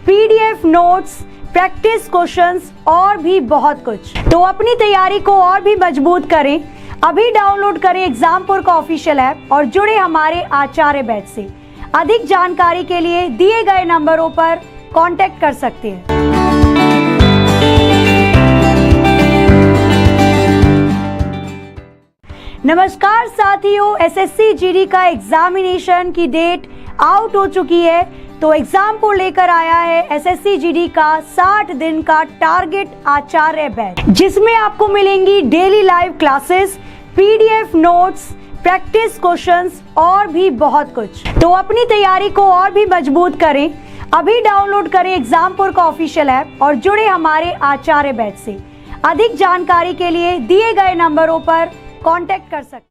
PDF notes, practice questions और भी बहुत कुछ। तो अपनी तैयारी को और भी मजबूत करें। अभी डाउनलोड करें एग्जामपुर का ऑफिशियल ऐप और जुड़े हमारे आचार्य बैच से। अधिक जानकारी के लिए दिए गए नंबरों पर कांटेक्ट कर सकते हैं। नमस्कार साथियों, एसएससी जीडी का एग्जामिनेशन की डेट आउट हो चुकी है। तो एग्जामपुर लेकर आया है एसएससी जीडी का 60 दिन का टारगेट आचार्य बैच, जिसमें आपको मिलेंगी daily live classes, PDF notes, practice questions और भी बहुत कुछ। तो अपनी तैयारी को और भी मजबूत करें। अभी डाउनलोड करें एग्जामपुर का ऑफिशियल ऐप और जुड़े हमारे आचार्य बैच से। अधिक जानकारी के लिए दिए गए नंबरों पर कांटेक्ट कर सकते हैं।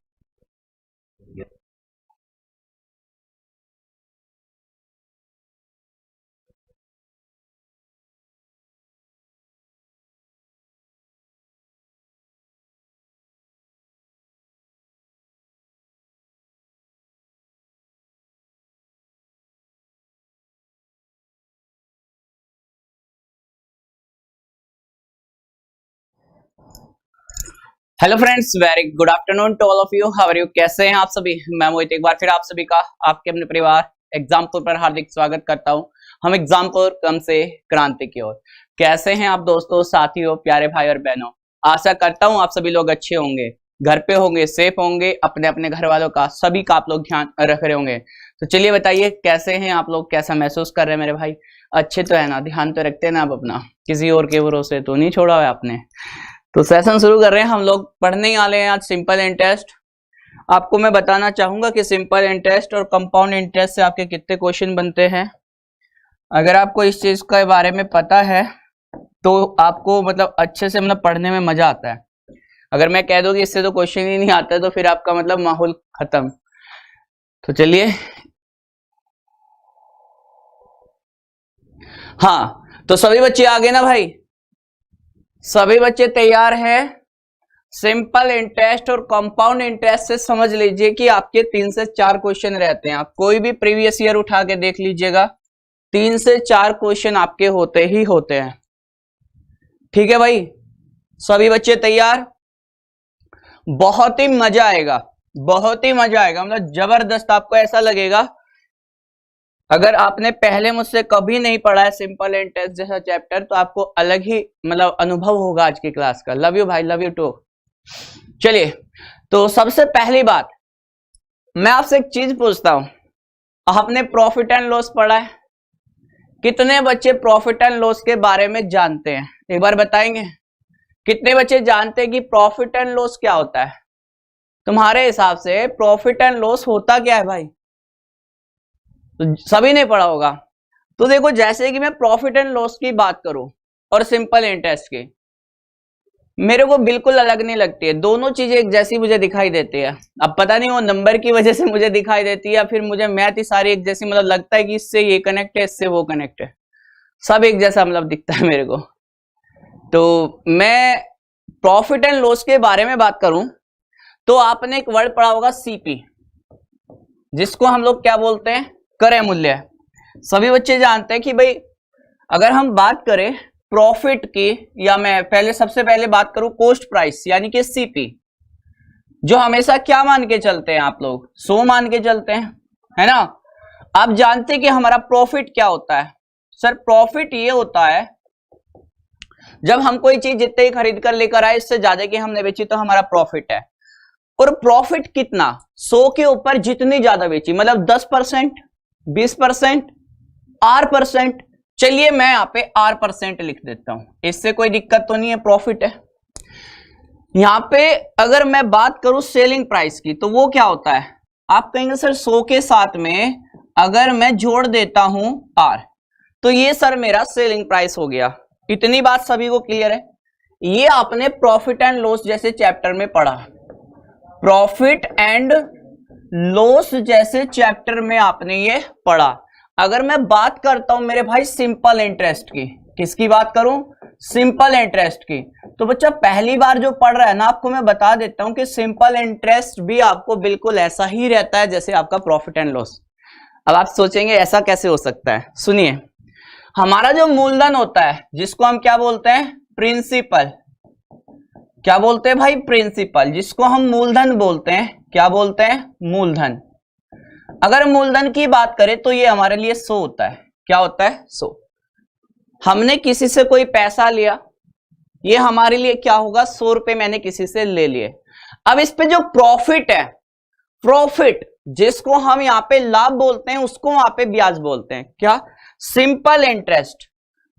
Hello friends, very good afternoon to all of you. How are you? कैसे हैं आप सभी? मैं मोहित एक बार फिर आप सभी का आपके अपने परिवार एग्जामपुर पर हार्दिक स्वागत करता हूं। हम एग्जामपुर क्रम से क्रांति की ओर। कैसे हैं आप दोस्तों, साथियों, प्यारे भाई और बहनों? आशा करता हूं आप सभी लोग अच्छे होंगे, घर पे होंगे, सेफ होंगे, अपने अपने घर वालों का सभी का आप लोग ध्यान रख रहे होंगे। तो चलिए बताइए कैसे हैं आप लोग, कैसा महसूस कर रहे हैं मेरे भाई? अच्छे तो है ना? ध्यान तो रखते हैं ना आप अपना? किसी और के भरोसे तो नहीं छोड़ा है आपने? तो सेशन शुरू कर रहे हैं। हम लोग पढ़ने ही वाले हैं आज सिंपल इंटरेस्ट। आपको मैं बताना चाहूंगा कि सिंपल इंटरेस्ट और कंपाउंड इंटरेस्ट से आपके कितने क्वेश्चन बनते हैं। अगर आपको इस चीज के बारे में पता है तो आपको मतलब अच्छे से मतलब पढ़ने में मजा आता है। अगर मैं कह दूं कि इससे तो क्वेश्चन ही नहीं आता है तो फिर आपका मतलब माहौल खत्म। तो चलिए, हाँ, तो सभी बच्चे आ गए ना भाई? सभी बच्चे तैयार हैं? सिंपल इंटरेस्ट और कंपाउंड इंटरेस्ट से समझ लीजिए कि आपके 3 से 4 क्वेश्चन रहते हैं। आप कोई भी प्रीवियस ईयर उठा के देख लीजिएगा, 3 से 4 क्वेश्चन आपके होते ही होते हैं। ठीक है भाई? सभी बच्चे तैयार? बहुत ही मजा आएगा, बहुत ही मजा आएगा, मतलब जबरदस्त। आपको ऐसा लगेगा अगर आपने पहले मुझसे कभी नहीं पढ़ा है सिंपल इंटरेस्ट जैसा चैप्टर, तो आपको अलग ही मतलब अनुभव होगा आज की क्लास का। लव यू भाई, लव यू टू। चलिए, तो सबसे पहली बात मैं आपसे एक चीज पूछता हूं, आपने प्रॉफिट एंड लॉस पढ़ा है? कितने बच्चे प्रॉफिट एंड लॉस के बारे में जानते हैं? एक बार बताएंगे कितने बच्चे जानते हैं कि प्रॉफिट एंड लॉस क्या होता है? तुम्हारे हिसाब से प्रॉफिट एंड लॉस होता क्या है भाई? तो सभी ने पढ़ा होगा। तो देखो, जैसे कि मैं प्रॉफिट एंड लॉस की बात करूं और सिंपल इंटरेस्ट की, मेरे को बिल्कुल अलग नहीं लगती है। दोनों चीजें एक जैसी मुझे दिखाई देती है। अब पता नहीं वो नंबर की वजह से मुझे दिखाई देती है या फिर मुझे मैथ ही सारी एक जैसी, मतलब लगता है कि इससे ये कनेक्ट है, इससे वो कनेक्ट है, सब एक जैसा मतलब दिखता है मेरे को। तो मैं प्रॉफिट एंड लॉस के बारे में बात करूं तो आपने एक वर्ड पढ़ा होगा सीपी, जिसको हम लोग क्या बोलते हैं? क्रय मूल्य। सभी बच्चे जानते हैं कि भाई अगर हम बात करें प्रॉफिट की, या मैं पहले सबसे पहले बात करूं कॉस्ट प्राइस यानी कि सीपी, जो हमेशा क्या मान के चलते हैं आप लोग? 100 मान के चलते हैं, है ना? आप जानते हैं कि हमारा प्रॉफिट क्या होता है? सर, प्रॉफिट ये होता है जब हम कोई चीज जितने ही खरीद कर लेकर आए, इससे ज्यादा की हमने बेची तो हमारा प्रॉफिट है। और प्रॉफिट कितना? 100 के ऊपर जितनी ज्यादा बेची, मतलब 10%, 20%, R%। चलिए मैं यहाँ पे R% लिख देता हूं, इससे कोई दिक्कत तो नहीं है, प्रॉफिट है। यहाँ पे अगर मैं बात करूं सेलिंग प्राइस की, तो वो क्या होता है? आप कहेंगे सर 100 के साथ में अगर मैं जोड़ देता हूं R, तो ये सर मेरा सेलिंग प्राइस हो गया। इतनी बात सभी को क्लियर है? ये आपने प्रॉफिट एंड लॉस जैसे चैप्टर में पढ़ा, प्रॉफिट एंड लॉस जैसे चैप्टर में आपने ये पढ़ा। अगर मैं बात करता हूं मेरे भाई सिंपल इंटरेस्ट की, किसकी बात करूं? सिंपल इंटरेस्ट की। तो बच्चा पहली बार जो पढ़ रहा है ना, आपको मैं बता देता हूं कि सिंपल इंटरेस्ट भी आपको बिल्कुल ऐसा ही रहता है जैसे आपका प्रॉफिट एंड लॉस। अब आप सोचेंगे ऐसा कैसे हो सकता है? सुनिए, हमारा जो मूलधन होता है जिसको हम क्या बोलते हैं, प्रिंसिपल। क्या बोलते हैं भाई, प्रिंसिपल, जिसको हम मूलधन बोलते हैं। क्या बोलते हैं, मूलधन। अगर मूलधन की बात करें तो ये हमारे लिए 100 होता है। क्या होता है, 100। हमने किसी से कोई पैसा लिया, ये हमारे लिए क्या होगा, 100 रुपए मैंने किसी से ले लिए। अब इस पे जो प्रॉफिट है, प्रॉफिट जिसको हम यहाँ पे लाभ बोलते हैं उसको वहां पे ब्याज बोलते हैं। क्या, सिंपल इंटरेस्ट।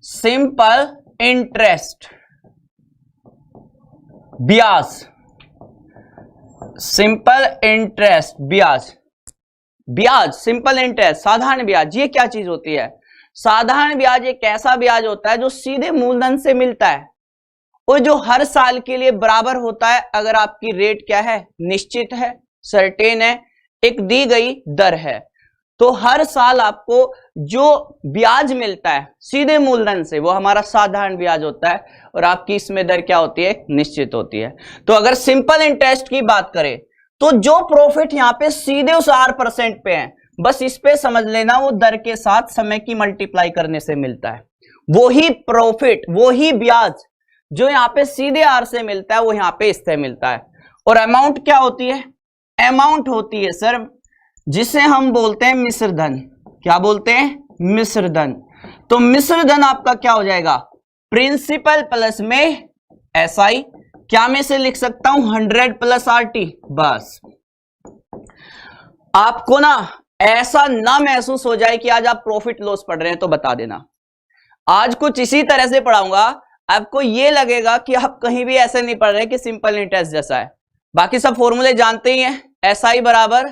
सिंपल इंटरेस्ट ब्याज, सिंपल इंटरेस्ट ब्याज। ब्याज, सिंपल इंटरेस्ट, साधारण ब्याज, ये क्या चीज होती है, साधारण ब्याज एक ऐसा ब्याज होता है जो सीधे मूलधन से मिलता है और जो हर साल के लिए बराबर होता है। अगर आपकी रेट क्या है, निश्चित है, सर्टेन है, एक दी गई दर है, तो हर साल आपको जो ब्याज मिलता है सीधे मूलधन से वो हमारा साधारण ब्याज होता है और आपकी इसमें दर क्या होती है, निश्चित होती है। तो अगर सिंपल इंटरेस्ट की बात करें तो जो प्रॉफिट यहां पे सीधे उस 8% पे है, बस इस पे समझ लेना वो दर के साथ समय की मल्टीप्लाई करने से मिलता है। वो ही प्रॉफिट, वो ही ब्याज जो यहां पे सीधे आर से मिलता है वो यहां पे इससे मिलता है। और अमाउंट क्या होती है, अमाउंट होती है सर जिसे हम बोलते हैं मिश्र धन। क्या बोलते हैं, मिश्र धन। तो मिश्र धन आपका क्या हो जाएगा, प्रिंसिपल प्लस में एसआई। क्या में से लिख सकता हूं, 100 प्लस आरटी। बस आपको ना ऐसा ना महसूस हो जाए कि आज आप प्रॉफिट लॉस पढ़ रहे हैं तो बता देना। आज कुछ इसी तरह से पढ़ाऊंगा, आपको ये लगेगा कि आप कहीं भी ऐसे नहीं पढ़ रहे कि सिंपल इंटरेस्ट जैसा है। बाकी सब फॉर्मूले जानते ही हैं, एसआई बराबर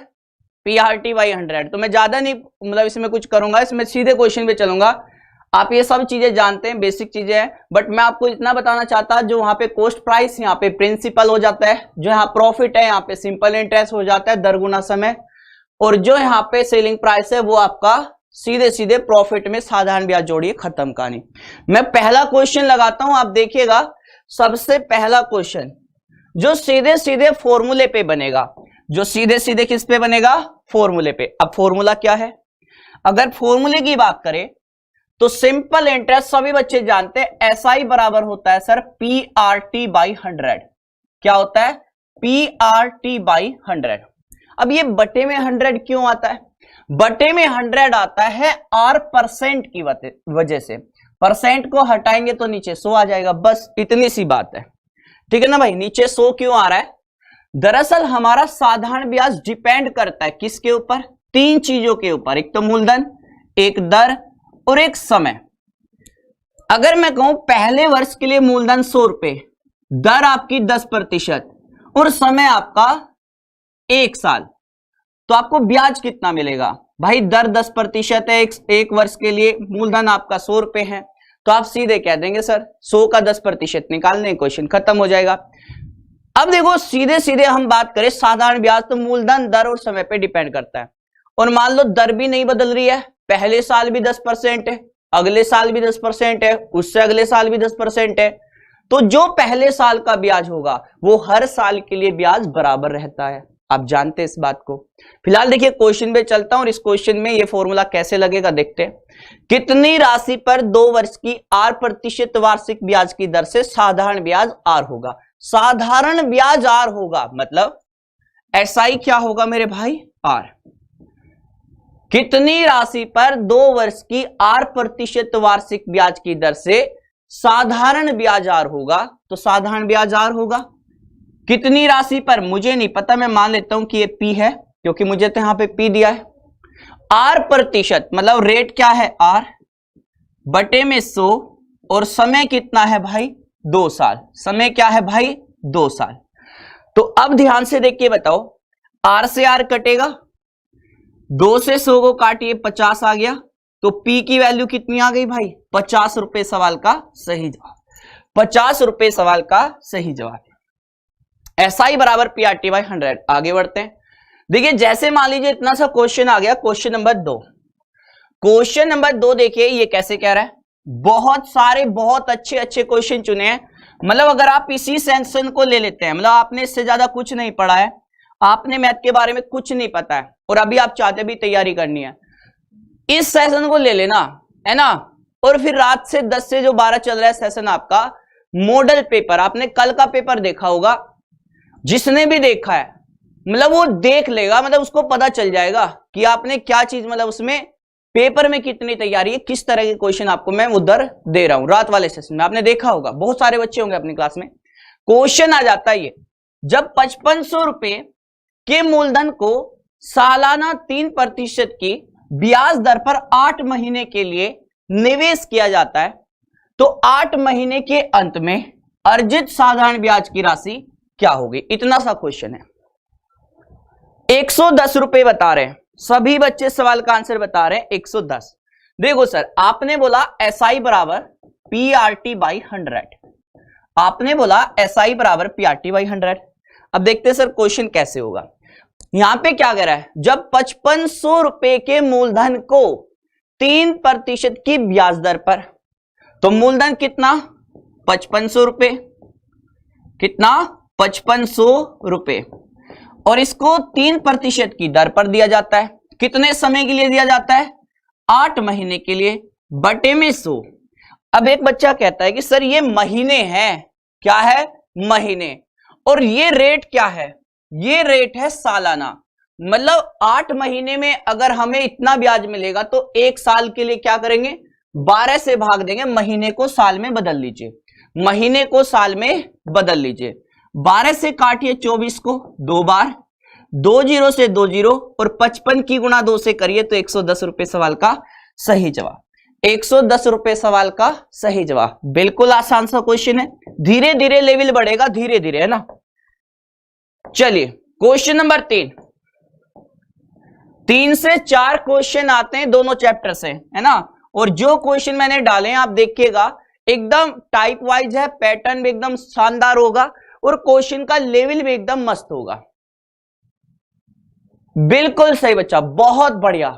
पीआरटी बाई 100। तो मैं ज्यादा नहीं मतलब इसमें कुछ करूंगा, इसमें सीधे क्वेश्चन पे चलूंगा। आप ये सब चीजें जानते हैं, बेसिक चीजें हैं, बट मैं आपको इतना बताना चाहता, जो वहां पे कॉस्ट प्राइस यहाँ पे प्रिंसिपल हो जाता है, जो यहाँ प्रॉफिट है यहाँ पे सिंपल इंटरेस्ट हो जाता है दर गुना समय, और जो यहाँ पे सेलिंग प्राइस है वो आपका सीधे सीधे प्रॉफिट में साधारण ब्याज जोड़िए, खत्म कहानी। मैं पहला क्वेश्चन लगाता हूं, आप देखिएगा। सबसे पहला क्वेश्चन जो सीधे सीधे फॉर्मूले पे बनेगा, जो सीधे सीधे किस पे बनेगा, फॉर्मूले पे। अब फॉर्मूला क्या है, अगर फॉर्मूले की बात करें तो सिंपल इंटरेस्ट सभी बच्चे जानते हैं, एसआई बराबर होता है सर पीआरटी बाई 100। क्या होता है, पीआरटी बाई 100। अब ये बटे में 100 क्यों आता है, बटे में 100 आता है आर परसेंट की वजह से। परसेंट को हटाएंगे तो नीचे 100 आ जाएगा, बस इतनी सी बात है। ठीक है ना भाई, नीचे 100 क्यों आ रहा है, दरअसल हमारा साधारण ब्याज डिपेंड करता है किसके ऊपर, 3 चीजों के ऊपर, एक तो मूलधन, एक दर और एक समय। अगर मैं कहूं पहले वर्ष के लिए मूलधन 100 रुपए, दर आपकी 10% और समय आपका 1 साल, तो आपको ब्याज कितना मिलेगा भाई, दर 10% है एक वर्ष के लिए, मूलधन आपका 100 रुपए है, तो आप सीधे कह देंगे सर 100 का 10% निकालने, क्वेश्चन खत्म हो जाएगा। अब देखो सीधे सीधे हम बात करें साधारण ब्याज, तो मूलधन दर और समय पे डिपेंड करता है, और मान लो दर भी नहीं बदल रही है, पहले साल भी 10% है, अगले साल भी 10% है, उससे अगले साल भी 10% है, तो जो पहले साल का ब्याज होगा वो हर साल के लिए ब्याज बराबर रहता है। आप जानते हैं इस बात को। फिलहाल देखिए क्वेश्चन पे चलता हूं और इस क्वेश्चन में ये फॉर्मूला कैसे लगेगा देखते हैं। कितनी राशि पर 2 वर्ष की 8% वार्षिक ब्याज की दर से साधारण ब्याज आर होगा, साधारण ब्याज आर होगा, मतलब एसआई क्या होगा मेरे भाई, आर। कितनी राशि पर 2 वर्ष की 8% वार्षिक ब्याज की दर से साधारण ब्याज आर होगा, तो साधारण ब्याज आर होगा। कितनी राशि पर मुझे नहीं पता, मैं मान लेता हूं कि ये पी है क्योंकि मुझे तो यहां पे पी दिया है। आर प्रतिशत मतलब रेट क्या है, आर बटे में 100, और समय कितना है भाई, 2 साल। समय क्या है भाई, 2 साल। तो अब ध्यान से देखिए, बताओ आर से आर कटेगा, 2 से 100 को काटिए, 50 आ गया, तो पी की वैल्यू कितनी आ गई भाई, 50 रुपए सवाल का सही जवाब, 50 रुपए सवाल का सही जवाब। एसआई बराबर पीआरटी बाई 100। आगे बढ़ते हैं। देखिए जैसे मान लीजिए इतना सा क्वेश्चन आ गया, क्वेश्चन नंबर 2। क्वेश्चन नंबर 2 देखिए ये कैसे कह रहा है, बहुत सारे बहुत अच्छे अच्छे क्वेश्चन चुने हैं, मतलब अगर आप इसी सेक्शन को ले लेते हैं, मतलब आपने इससे ज्यादा कुछ नहीं पढ़ा है, आपने मैथ के बारे में कुछ नहीं पता है और अभी आप चाहते भी तैयारी करनी है, इस सेशन को ले लेना है ना, और फिर रात से 10 से जो 12 चल रहा है सेशन आपका मॉडल पेपर। आपने कल का पेपर देखा होगा, जिसने भी देखा है मतलब वो देख लेगा, मतलब उसको पता चल जाएगा कि आपने क्या चीज, मतलब उसमें पेपर में कितनी तैयारी है, किस तरह के क्वेश्चन आपको मैं उधर दे रहा हूं। रात वाले सेशन में आपने देखा होगा, बहुत सारे बच्चे होंगे अपनी क्लास में। क्वेश्चन आ जाता है ये, जब 5500 रुपए के मूलधन को सालाना 3% की ब्याज दर पर 8 महीने के लिए निवेश किया जाता है, तो 8 महीने के अंत में अर्जित साधारण ब्याज की राशि क्या होगी? इतना सा क्वेश्चन है। 110 रुपए बता रहे हैं सभी बच्चे, सवाल का आंसर बता रहे हैं 110। देखो सर, आपने बोला SI बराबर PRT बाई 100, आपने बोला SI बराबर PRT बाई 100। अब देखते हैं सर क्वेश्चन कैसे होगा। यहां पे क्या कह रहा है, जब 5500 रुपए के मूलधन को 3% की ब्याज दर पर, तो मूलधन कितना 5500 रुपए, कितना 5500 रुपए, और इसको 3% की दर पर दिया जाता है। कितने समय के लिए दिया जाता है? 8 महीने के लिए, बटे में 100। अब एक बच्चा कहता है कि सर ये महीने हैं, क्या है? महीने, और ये रेट क्या है? ये रेट है सालाना। मतलब 8 महीने में अगर हमें इतना ब्याज मिलेगा तो 1 साल के लिए क्या करेंगे? 12 से भाग देंगे, महीने को साल में बदल लीजिए, महीने को साल में बदल लीजिए। 12 से काटिए 24 को 2 बार, 2 0 से 2 0, और 55 की गुणा 2 से करिए तो 110 रुपए सवाल का सही जवाब। 110 रुपए सवाल का सही जवाब। बिल्कुल आसान सा क्वेश्चन है, धीरे धीरे लेवल बढ़ेगा, धीरे धीरे, है ना। चलिए क्वेश्चन नंबर 3 से 4 क्वेश्चन आते हैं दोनों चैप्टर से, है ना। और जो क्वेश्चन मैंने डाले हैं आप देखिएगा, एकदम टाइप वाइज है, पैटर्न भी एकदम शानदार होगा, और क्वेश्चन का लेवल भी एकदम मस्त होगा। बिल्कुल सही बच्चा, बहुत बढ़िया।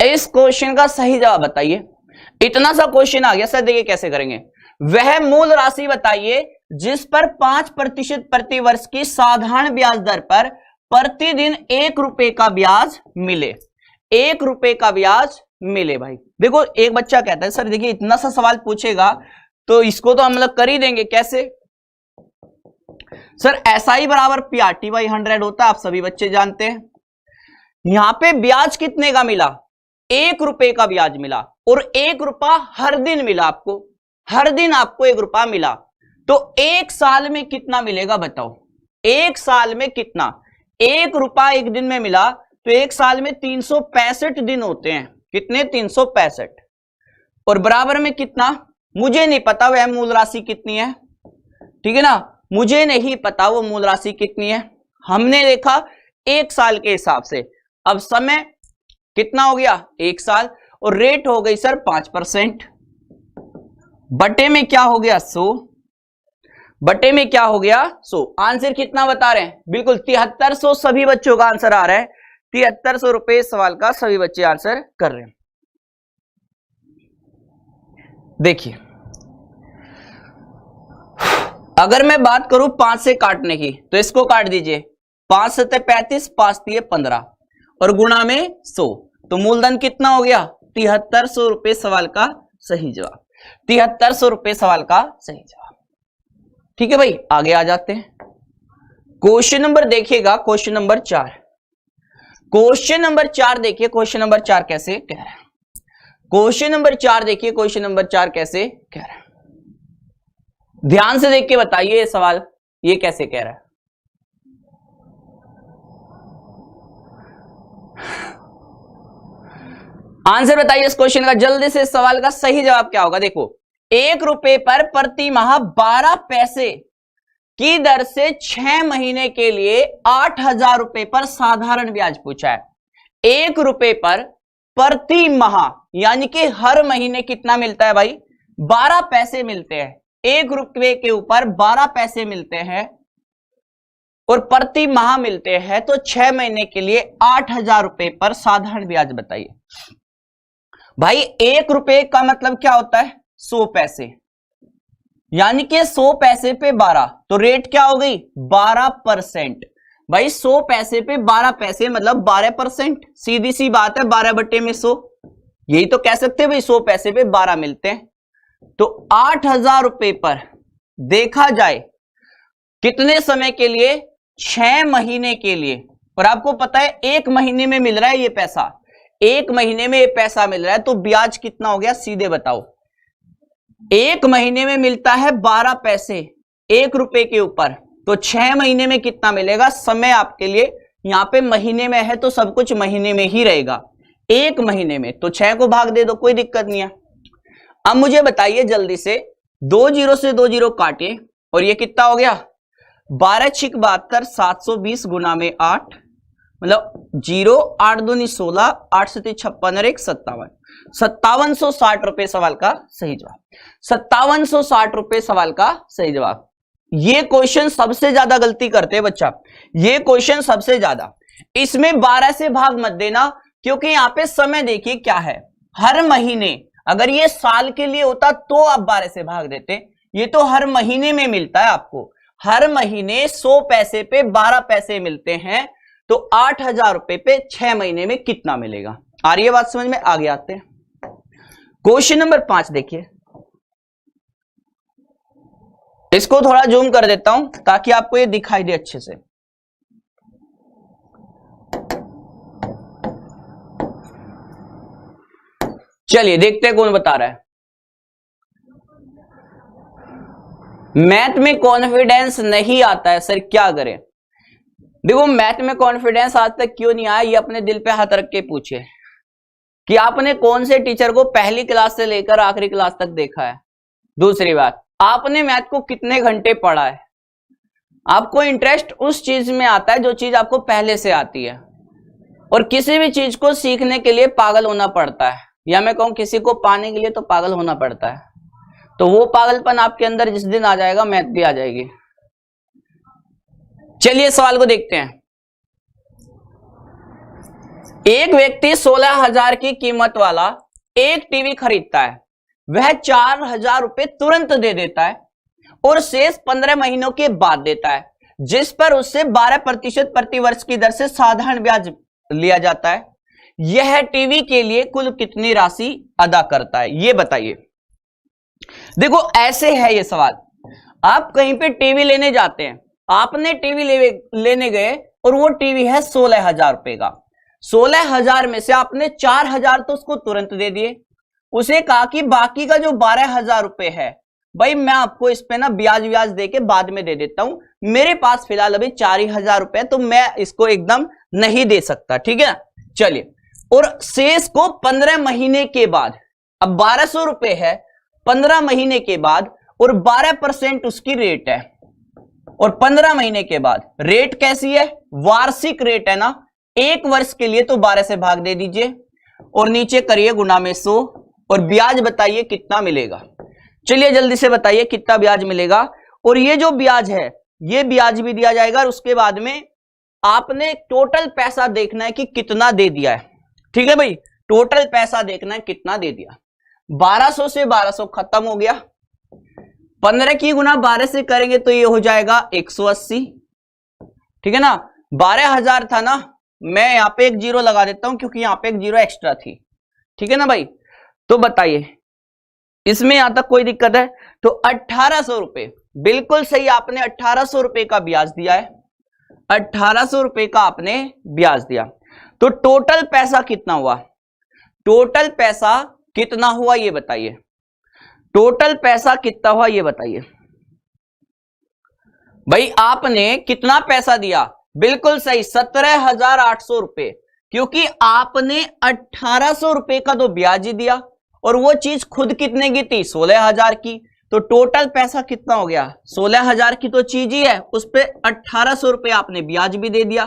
इस क्वेश्चन का सही जवाब बताइए। इतना सा क्वेश्चन आ गया सर, देखिए कैसे करेंगे। वह मूल राशि बताइए जिस पर 5% प्रति वर्ष की साधारण ब्याज दर पर प्रतिदिन 1 रुपए का ब्याज मिले। 1 रुपए का ब्याज मिले। भाई देखो, एक बच्चा कहता है सर देखिए इतना सा सवाल पूछेगा तो इसको तो हम लोग कर ही देंगे, कैसे? सर SI बराबर PRT बाई 100 होता है, आप सभी बच्चे जानते हैं। यहां पे ब्याज कितने का मिला? 1 रुपए का ब्याज मिला, और 1 रुपया हर दिन मिला आपको, हर दिन आपको 1 रुपया मिला। तो 1 साल में कितना मिलेगा बताओ? 1 साल में कितना? 1 रुपया 1 दिन में मिला तो 1 साल में 365 दिन होते हैं। कितने? 365। और बराबर में कितना? मुझे नहीं पता वह मूल राशि कितनी है, ठीक है ना, मुझे नहीं पता वो मूल राशि कितनी है। हमने देखा 1 साल के हिसाब से। अब समय कितना हो गया? 1 साल, और रेट हो गई सर 5%, बटे में क्या हो गया? 100, बटे में क्या हो गया? 100। आंसर कितना बता रहे हैं? बिल्कुल 7300 सभी बच्चों का आंसर आ रहा है। 7300 रुपए सवाल का सभी बच्चे आंसर कर रहे हैं। देखिए, अगर मैं बात करूं 5 से काटने की तो इसको काट दीजिए, 5 से 35, 5 दिए 15, और गुणा में 100, तो मूलधन कितना हो गया? 7300 रुपए सवाल का सही जवाब। 7300 रुपए सवाल का सही जवाब। ठीक है भाई, आगे आ जाते हैं। क्वेश्चन नंबर देखिएगा, क्वेश्चन नंबर 4। क्वेश्चन नंबर 4 देखिए, क्वेश्चन नंबर 4 कैसे कह रहा है। क्वेश्चन नंबर 4 देखिए, क्वेश्चन नंबर 4 कैसे कह रहा है। ध्यान से देख के बताइए ये सवाल, ये कैसे कह रहा है। आंसर बताइए इस क्वेश्चन का जल्दी से। इस सवाल का सही जवाब क्या होगा? देखो, 1 रुपए पर प्रति माह 12 पैसे की दर से 6 महीने के लिए 8000 रुपए पर साधारण ब्याज पूछा है। 1 रुपए पर प्रति माह, यानी कि हर महीने कितना मिलता है भाई? 12 पैसे मिलते हैं। 1 रुपए के ऊपर 12 पैसे मिलते हैं और प्रति माह मिलते हैं, तो 6 महीने के लिए 8000 रुपए पर साधारण ब्याज बताइए। भाई 1 रुपए का मतलब क्या होता है? 100 पैसे, यानी कि 100 पैसे पे 12, तो रेट क्या हो गई? 12%। भाई 100 पैसे पे 12 पैसे मतलब 12%, सीधी सी बात है, 12 बटे में 100, यही तो कह सकते हैं भाई 100 पैसे पे 12 मिलते हैं। तो 8,000 रुपए पर देखा जाए कितने समय के लिए, 6 महीने के लिए। और आपको पता है 1 महीने में मिल रहा है ये पैसा, 1 महीने में ये पैसा मिल रहा है, तो ब्याज कितना हो गया सीधे बताओ। 1 महीने में मिलता है 12 पैसे 1 रुपए के ऊपर, तो 6 महीने में कितना मिलेगा। समय आपके लिए यहां पे महीने में है तो सब कुछ महीने में ही रहेगा, 1 महीने में, तो 6 को भाग दे दो, कोई दिक्कत नहीं है। अब मुझे बताइए जल्दी से, 2 जीरो से 2 जीरो काटिए और ये कितना हो गया 12 छिक 72, 720 गुना में 8, मतलब 0, 8 दूनी 16, 8 से 56 और 1 57, 5760 रुपए सवाल का सही जवाब, 5760 रुपए सवाल का सही जवाब। ये क्वेश्चन सबसे ज्यादा गलती करते हैं बच्चा, ये क्वेश्चन सबसे ज्यादा। इसमें 12 से भाग मत देना, क्योंकि यहां पे समय देखिए क्या है, हर महीने। अगर ये साल के लिए होता तो आप 12 से भाग देते, ये तो हर महीने में मिलता है आपको, हर महीने 100 पैसे पे 12 पैसे मिलते हैं, तो 8,000 रुपए पे 6 महीने में कितना मिलेगा। आ रही है बात समझ में? आगे आते हैं क्वेश्चन नंबर 5 देखिए, इसको थोड़ा जूम कर देता हूं ताकि आपको ये दिखाई दे अच्छे से। चलिए देखते हैं कौन बता रहा है। मैथ में कॉन्फिडेंस नहीं आता है सर, क्या करें। देखो मैथ में कॉन्फिडेंस आज तक क्यों नहीं आया, ये अपने दिल पे हाथ रख के पूछे कि आपने कौन से टीचर को पहली क्लास से लेकर आखिरी क्लास तक देखा है। दूसरी बात, आपने मैथ को कितने घंटे पढ़ा है। आपको इंटरेस्ट उस चीज में आता है जो चीज आपको पहले से आती है, और किसी भी चीज को सीखने के लिए पागल होना पड़ता है, या मैं कहूं किसी को पाने के लिए तो पागल होना पड़ता है। तो वो पागलपन आपके अंदर जिस दिन आ जाएगा, मैथ भी आ जाएगी। चलिए सवाल को देखते हैं। एक व्यक्ति 16,000 की कीमत वाला एक टीवी खरीदता है, वह 4,000 रुपए तुरंत दे देता है और शेष 15 महीनों के बाद देता है, जिस पर उससे 12% प्रति वर्ष की दर से साधारण ब्याज लिया जाता है। यह टीवी के लिए कुल कितनी राशि अदा करता है, ये बताइए। देखो ऐसे है ये सवाल, आप कहीं पे टीवी लेने जाते हैं, आपने टीवी लेने गए और वो टीवी है 16,000 रुपए का। 16,000 में से आपने 4,000 तो उसको तुरंत दे दिए, उसे कहा कि बाकी का जो 12,000 रुपए है भाई मैं आपको इस पे ना ब्याज दे के बाद में दे देता हूं, मेरे पास फिलहाल अभी 4,000 रुपए, तो मैं इसको एकदम नहीं दे सकता, ठीक है। चलिए, और शेष को 15 महीने के बाद, अब 1,200 रुपए है 15 महीने के बाद, और 12% उसकी रेट है, और 15 महीने के बाद रेट कैसी है, वार्षिक रेट है ना, 1 वर्ष के लिए तो 12 से भाग दे दीजिए और नीचे करिए गुना में 100, और ब्याज बताइए कितना मिलेगा। चलिए जल्दी से बताइए कितना ब्याज मिलेगा। और ये जो ब्याज है ये ब्याज भी दिया जाएगा, और उसके बाद में आपने टोटल पैसा देखना है कि कितना दे दिया है, ठीक है भाई, टोटल पैसा देखना है कितना दे दिया। 1200 से 1200 खत्म हो गया, 15 की गुना 12 से करेंगे तो ये हो जाएगा 180, ठीक है ना। 12,000 था ना, मैं यहां पे एक जीरो लगा देता हूं क्योंकि यहां पे एक जीरो एक्स्ट्रा थी, ठीक है ना भाई। तो बताइए इसमें यहां तक कोई दिक्कत है? तो 1,800 रुपए, बिल्कुल सही, आपने 1,800 रुपए का ब्याज दिया है, 1,800 रुपए का आपने ब्याज दिया। तो टोटल पैसा कितना हुआ, टोटल पैसा कितना हुआ ये बताइए, टोटल पैसा कितना हुआ ये बताइए भाई। आपने कितना पैसा दिया, बिल्कुल सही 17,800 रुपए, क्योंकि आपने 1,800 रुपए का तो ब्याज ही दिया, और वो चीज खुद कितने की थी, 16,000 की। तो टोटल पैसा कितना हो गया, 16,000 की तो चीज ही है, उस पे 1,800 रुपए आपने ब्याज भी दे दिया,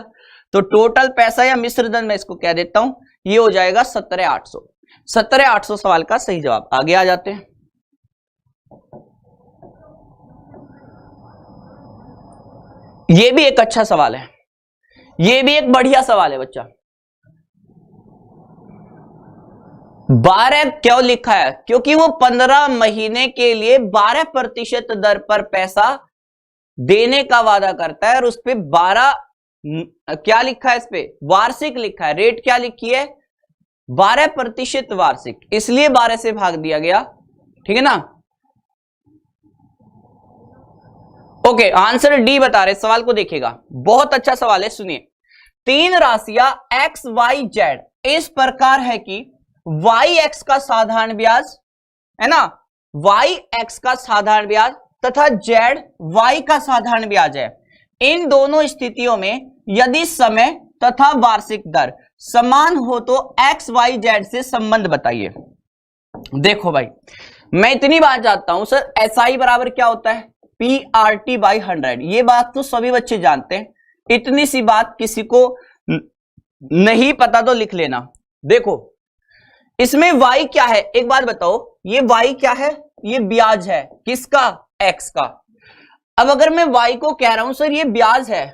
तो टोटल पैसा या मिश्र धन मैं इसको कह देता हूं, ये हो जाएगा 17,800। 17,800 सवाल का सही जवाब। आगे आ जाते हैं। ये भी एक अच्छा सवाल है, ये भी एक बढ़िया सवाल है बच्चा। 12 क्यों लिखा है, क्योंकि वो 15 महीने के लिए 12% दर पर पैसा देने का वादा करता है, और उस पे 12 क्या लिखा है, इस पे वार्षिक लिखा है। रेट क्या लिखी है, 12% वार्षिक, इसलिए 12 से भाग दिया गया, ठीक है ना। ओके, आंसर डी बता रहे, सवाल को देखिएगा, बहुत अच्छा सवाल है, सुनिए। 3 राशियां एक्स वाई जेड इस प्रकार है कि वाई एक्स का साधारण ब्याज है ना, वाई एक्स का साधारण ब्याज तथा जेड वाई का साधारण ब्याज है। इन दोनों स्थितियों में यदि समय तथा वार्षिक दर समान हो तो एक्स वाई जेड से संबंध बताइए। देखो भाई, मैं इतनी बात जानता हूं सर, एसआई बराबर क्या होता है, PRT बाई 100। ये बात तो सभी बच्चे जानते हैं, इतनी सी बात किसी को नहीं पता तो लिख लेना। देखो इसमें y क्या है, एक बात बताओ, ये y क्या है, ये ब्याज है, किसका, x का। अब अगर मैं y को कह रहा हूं सर ये ब्याज है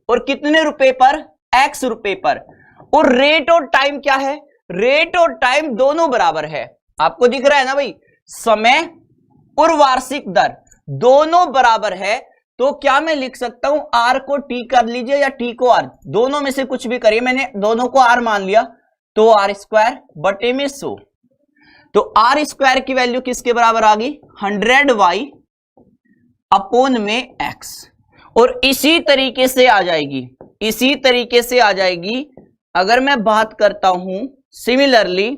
और कितने रुपए पर, x रुपए पर, और रेट और टाइम क्या है, रेट और टाइम दोनों बराबर है। आपको दिख रहा है ना भाई, समय और वार्षिक दर दोनों बराबर है, तो क्या मैं लिख सकता हूं r को t कर लीजिए या t को r, दोनों में से कुछ भी करिए, मैंने दोनों को r मान लिया तो r² बटे में 100, तो r² की वैल्यू किसके बराबर आ गई, 100y अपॉन में x। और इसी तरीके से आ जाएगी, इसी तरीके से आ जाएगी अगर मैं बात करता हूं सिमिलरली,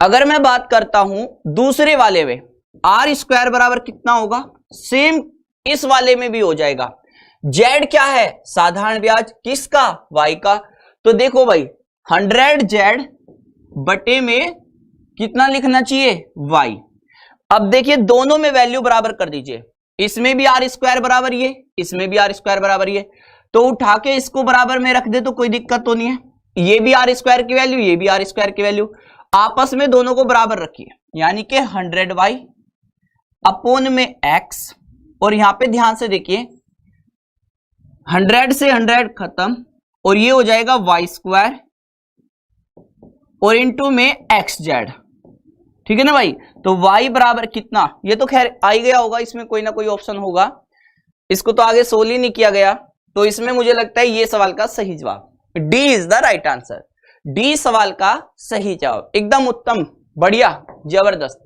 अगर मैं बात करता हूं दूसरे वाले में, r² बराबर कितना होगा, सेम इस वाले में भी हो जाएगा। z क्या है, साधारण ब्याज, किसका, y का। तो देखो भाई 100z बटे में कितना लिखना चाहिए, y। अब देखिए दोनों में वैल्यू बराबर कर दीजिए, इसमें भी r² बराबर ये, इसमें भी r² बराबर ये, तो उठा के इसको बराबर में रख दे तो कोई दिक्कत तो नहीं है। ये भी r² की वैल्यू, ये भी r² की वैल्यू, आपस में दोनों को बराबर रखिए, यानी कि 100y अपॉन में x। और यहां पे ध्यान से देखिए 100 से 100 खत्म और ये हो जाएगा y² और इनटू में xz, ठीक है ना भाई। तो y बराबर कितना, ये तो खैर आ ही गया होगा, इसमें कोई ना कोई ऑप्शन होगा, इसको तो आगे सोल्व ही नहीं किया गया, तो इसमें मुझे लगता है ये सवाल का सही जवाब D is the right answer. D सवाल का सही जवाब, एकदम उत्तम, बढ़िया, जबरदस्त।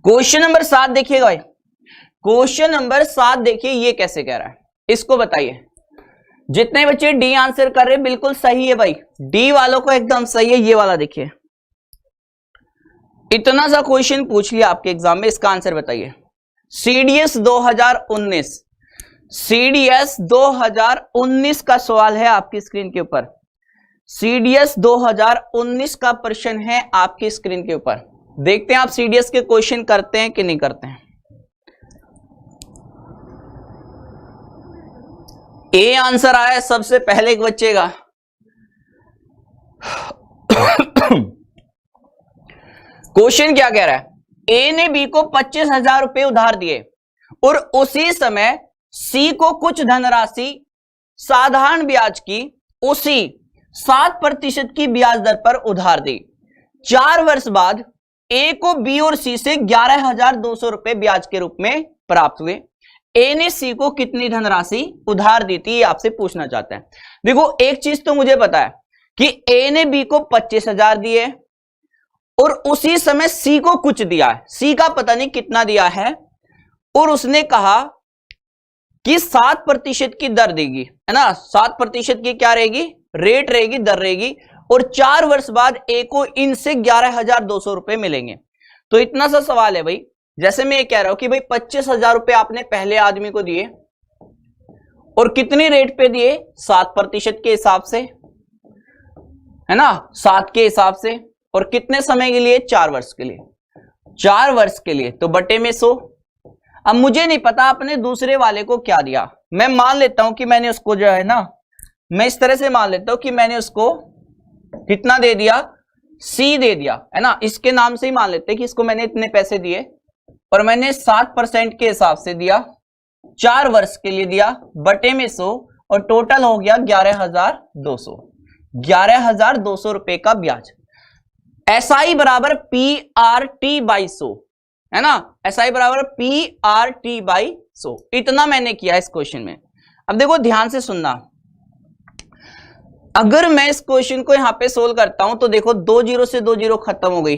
क्वेश्चन नंबर 7 देखिएगा भाई, क्वेश्चन नंबर 7 देखिए, ये कैसे कह रहा है, इसको बताइए। जितने बच्चे डी आंसर कर रहे हैं बिल्कुल सही है भाई, डी वालों को एकदम सही है। ये वाला देखिए, इतना सा क्वेश्चन पूछ लिया आपके एग्जाम में, इसका आंसर बताइए। CDS 2019, CDS 2019 का सवाल है आपकी स्क्रीन के ऊपर, CDS 2019 का प्रश्न है आपकी स्क्रीन के ऊपर। देखते हैं आप CDS के क्वेश्चन करते हैं कि नहीं करते हैं। ए आंसर आया सबसे पहले एक बच्चे का। क्वेश्चन क्या कह रहा है, ए ने बी को 25,000 रुपए उधार दिए और उसी समय सी को कुछ धनराशि साधारण ब्याज की उसी 7% की ब्याज दर पर उधार दी। 4 वर्ष बाद ए को बी और सी से 11,200 रुपए ब्याज के रूप में प्राप्त हुए। ए ने सी को कितनी धनराशि उधार दी थी, ये आपसे पूछना चाहते हैं। देखो एक चीज तो मुझे पता है कि ए ने बी को 25,000 दिए और उसी समय सी को कुछ दिया है, सी का पता नहीं कितना दिया है, और उसने कहा कि 7% की दर देगी, है ना, 7% की क्या रहेगी, रेट रहेगी, दर रहेगी, और 4 वर्ष बाद ए को इनसे 11,200 रुपए मिलेंगे। तो इतना सा सवाल है भाई, जैसे मैं ये कह रहा हूं कि भाई 25,000 रुपए आपने पहले आदमी को दिए और कितनी रेट पे दिए, 7% के हिसाब से, है ना, 7 के हिसाब से, और कितने समय के लिए, 4 वर्ष के लिए, 4 वर्ष के लिए, तो बटे में 100। अब मुझे नहीं पता आपने दूसरे वाले को क्या दिया, मैं मान लेता हूं कि मैंने उसको जो है ना, मैं इस तरह से मान लेता हूं कि मैंने उसको कितना दे दिया, सी दे दिया, है ना, इसके नाम से ही मान लेते हैं कि इसको मैंने इतने पैसे दिए और मैंने 7% के हिसाब से दिया, 4 वर्ष के लिए दिया, बटे में 100, और टोटल हो गया 11,200, 11,200 रुपए का ब्याज। SI बराबर PRT बाई 100, है ना, SI बराबर PRT बाई 100, इतना मैंने किया इस क्वेश्चन में। अब देखो ध्यान से सुनना, अगर मैं इस क्वेश्चन को यहां पे सोल्व करता हूं तो देखो 2 जीरो से 2 जीरो खत्म हो गई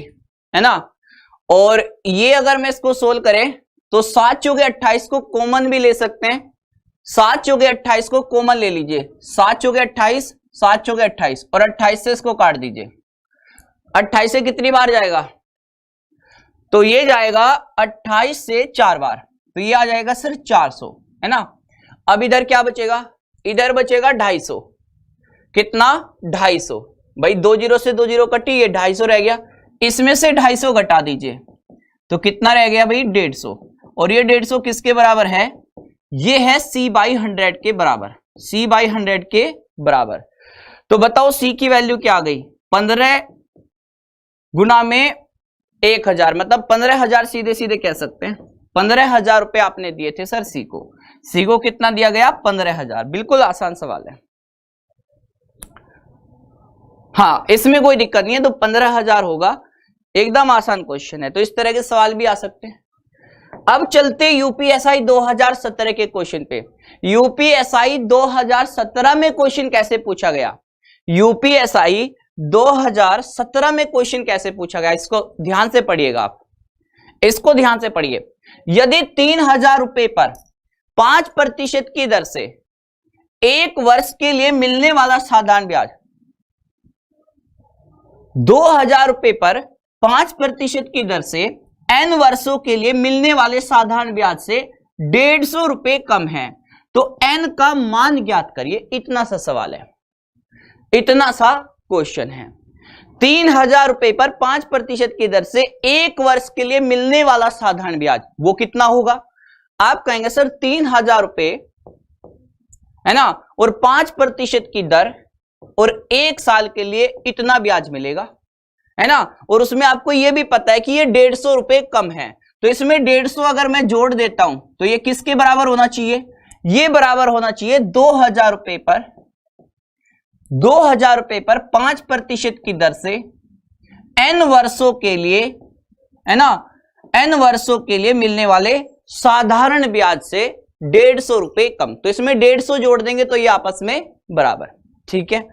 है ना, और ये अगर मैं इसको सोल्व करें तो 7 चौके 28 को कॉमन भी ले सकते हैं, 7 चौके 28 को कॉमन ले लीजिए, 7 चौके 28, 7 चौके 28 और 28 से इसको काट दीजिए। 28 से कितनी बार जाएगा, तो ये जाएगा 28 से 4 बार, तो ये आ जाएगा सर 400 है ना। अब इधर क्या बचेगा, इधर बचेगा 250, कितना 250, भाई 2 जीरो से 2 जीरो कटी, ये 250 रह गया, इसमें से 250 घटा दीजिए तो कितना रह गया भाई 150, और ये 150 किसके बराबर है, ये है C/100 के बराबर, C/100 के बराबर। तो बताओ C की वैल्यू क्या आ गई, 15 गुना में 1000, मतलब 15,000 सीधे सीधे कह सकते हैं, 15,000 रुपए आपने दिए थे सर C को कितना दिया गया 15,000। बिल्कुल आसान सवाल है, हाँ इसमें कोई दिक्कत नहीं है, तो 15,000 होगा, एकदम आसान क्वेश्चन है। तो इस तरह के सवाल भी आ सकते हैं। अब चलते यूपीएसआई 2017 के क्वेश्चन पे। यूपीएसआई 2017 में क्वेश्चन कैसे पूछा गया, यूपीएसआई 2017 में क्वेश्चन कैसे पूछा गया, इसको ध्यान से पढ़िएगा आप, इसको ध्यान से पढ़िए। यदि 3,000 रुपए पर 5% की दर से 1 वर्ष के लिए मिलने वाला साधारण ब्याज, 2,000 रुपए पर 5% की दर से n वर्षों के लिए मिलने वाले साधारण ब्याज से 150 रुपए कम है, तो n का मान ज्ञात करिए। इतना सा सवाल है, इतना सा क्वेश्चन है। 3,000 रुपए पर 5% की दर से 1 वर्ष के लिए मिलने वाला साधारण ब्याज वो कितना होगा, आप कहेंगे सर 3,000 रुपए है ना, और 5% की दर और 1 साल के लिए इतना ब्याज मिलेगा है ना, और उसमें आपको यह भी पता है कि ये 150 रुपए कम है, तो इसमें 150 अगर मैं जोड़ देता हूं तो ये किसके बराबर होना चाहिए, ये बराबर होना चाहिए 2,000 रुपए पर 5% की दर से n वर्षों के लिए है ना, n वर्षों के लिए मिलने वाले साधारण ब्याज से 150 रुपए कम, तो इसमें 150 जोड़ देंगे तो ये आपस में बराबर। ठीक है,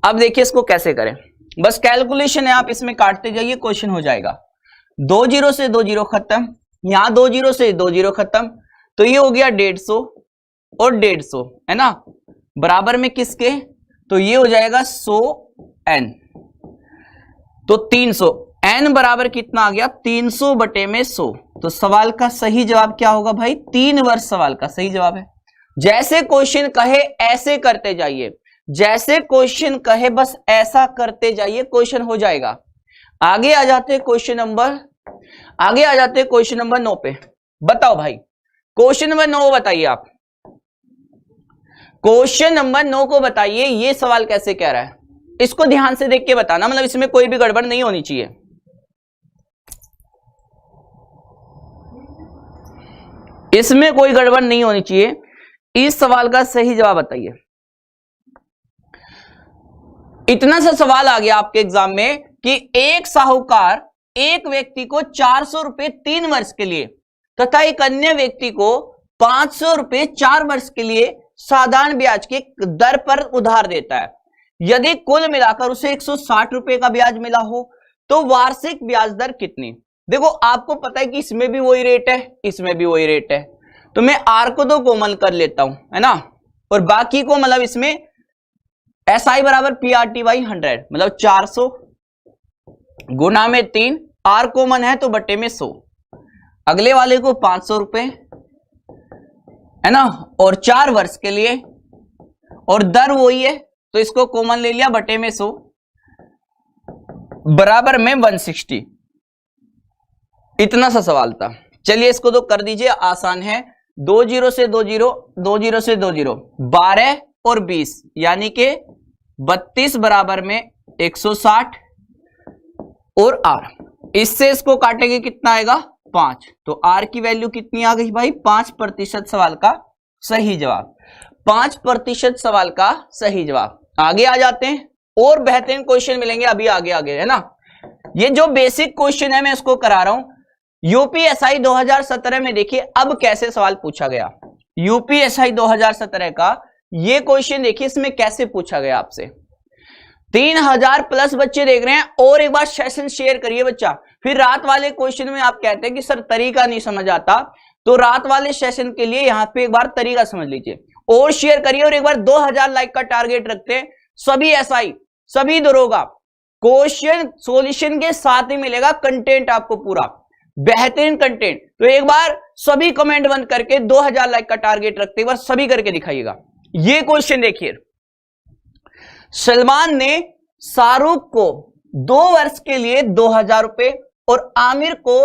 अब देखिए इसको कैसे करें, बस कैलकुलेशन है, आप इसमें काटते जाइए, क्वेश्चन हो जाएगा। 2 जीरो से 2 जीरो खत्म, यहां 2 जीरो से 2 जीरो खत्म, तो ये हो गया 150 और 150 है ना, बराबर में किसके, तो ये हो जाएगा 100n, तो 300, n बराबर कितना आ गया 300 बटे में 100, तो सवाल का सही जवाब क्या होगा भाई 3 वर्ष सवाल का सही जवाब है। जैसे क्वेश्चन कहे ऐसे करते जाइए, जैसे क्वेश्चन कहे बस ऐसा करते जाइए, क्वेश्चन हो जाएगा। आगे आ जाते क्वेश्चन नंबर 9 पे। बताओ भाई क्वेश्चन नंबर 9 बताइए आप, क्वेश्चन नंबर 9 को बताइए, ये सवाल कैसे कह रहा है, इसको ध्यान से देख के बताना, मतलब इसमें कोई भी गड़बड़ नहीं होनी चाहिए। इसमें कोई गड़बड़ नहीं होनी चाहिए, इस सवाल का सही जवाब बताइए। इतना सा सवाल आ गया आपके एग्जाम में कि एक साहूकार एक व्यक्ति को 400 रुपए 3 वर्ष के लिए तथा एक अन्य व्यक्ति को 500 रुपए 4 वर्ष के लिए साधारण ब्याज की दर पर उधार देता है। यदि कुल मिलाकर उसे 160 रुपए का ब्याज मिला हो तो वार्षिक ब्याज दर कितनी। देखो आपको पता है कि इसमें भी वही रेट है, इसमें भी वही रेट है, तो मैं आर को तो कॉमन कर लेता हूं है ना, और बाकी को मतलब इसमें SI बराबर PRT/100, मतलब 400 गुना में 3, आर कॉमन है तो बटे में 100, अगले वाले को 500 रुपए है ना, और 4 वर्ष के लिए, और दर वही है तो इसको कॉमन ले लिया बटे में 100 बराबर में 160। इतना सा सवाल था। चलिए इसको तो कर दीजिए, आसान है। 2 जीरो से 2 जीरो, 2 जीरो से 2 जीरो, 12 और 20 यानी कि 32 बराबर में 160 और आर, इससे इसको काटेंगे कितना आएगा 5, तो आर की वैल्यू कितनी आ गई भाई 5% सवाल का सही जवाब, 5% सवाल का सही जवाब। आगे आ जाते हैं, और बेहतरीन क्वेश्चन मिलेंगे अभी आगे आगे है ना। ये जो बेसिक क्वेश्चन है मैं इसको करा रहा हूं। यूपीएसआई 2017 में देखिए अब कैसे सवाल पूछा गया। यूपीएसआई 2017 का ये क्वेश्चन देखिए, इसमें कैसे पूछा गया आपसे। 3000 प्लस बच्चे देख रहे हैं। और एक बार सेशन शेयर करिए बच्चा। फिर रात वाले क्वेश्चन में आप कहते हैं कि सर तरीका नहीं समझ आता, तो रात वाले सेशन के लिए यहां पे एक बार तरीका समझ लीजिए और शेयर करिए। और एक बार 2000 लाइक का टारगेट रखते हैं। सभी एसआई, सभी दरोगा, क्वेश्चन सॉल्यूशन के साथ ही मिलेगा कंटेंट आपको, पूरा बेहतरीन कंटेंट। तो एक बार सभी कमेंट बंद करके 2000 लाइक का टारगेट रखते, एक बार सभी करके दिखाइएगा। ये क्वेश्चन देखिए, सलमान ने शाहरुख को 2 वर्ष के लिए 2000 रुपए और आमिर को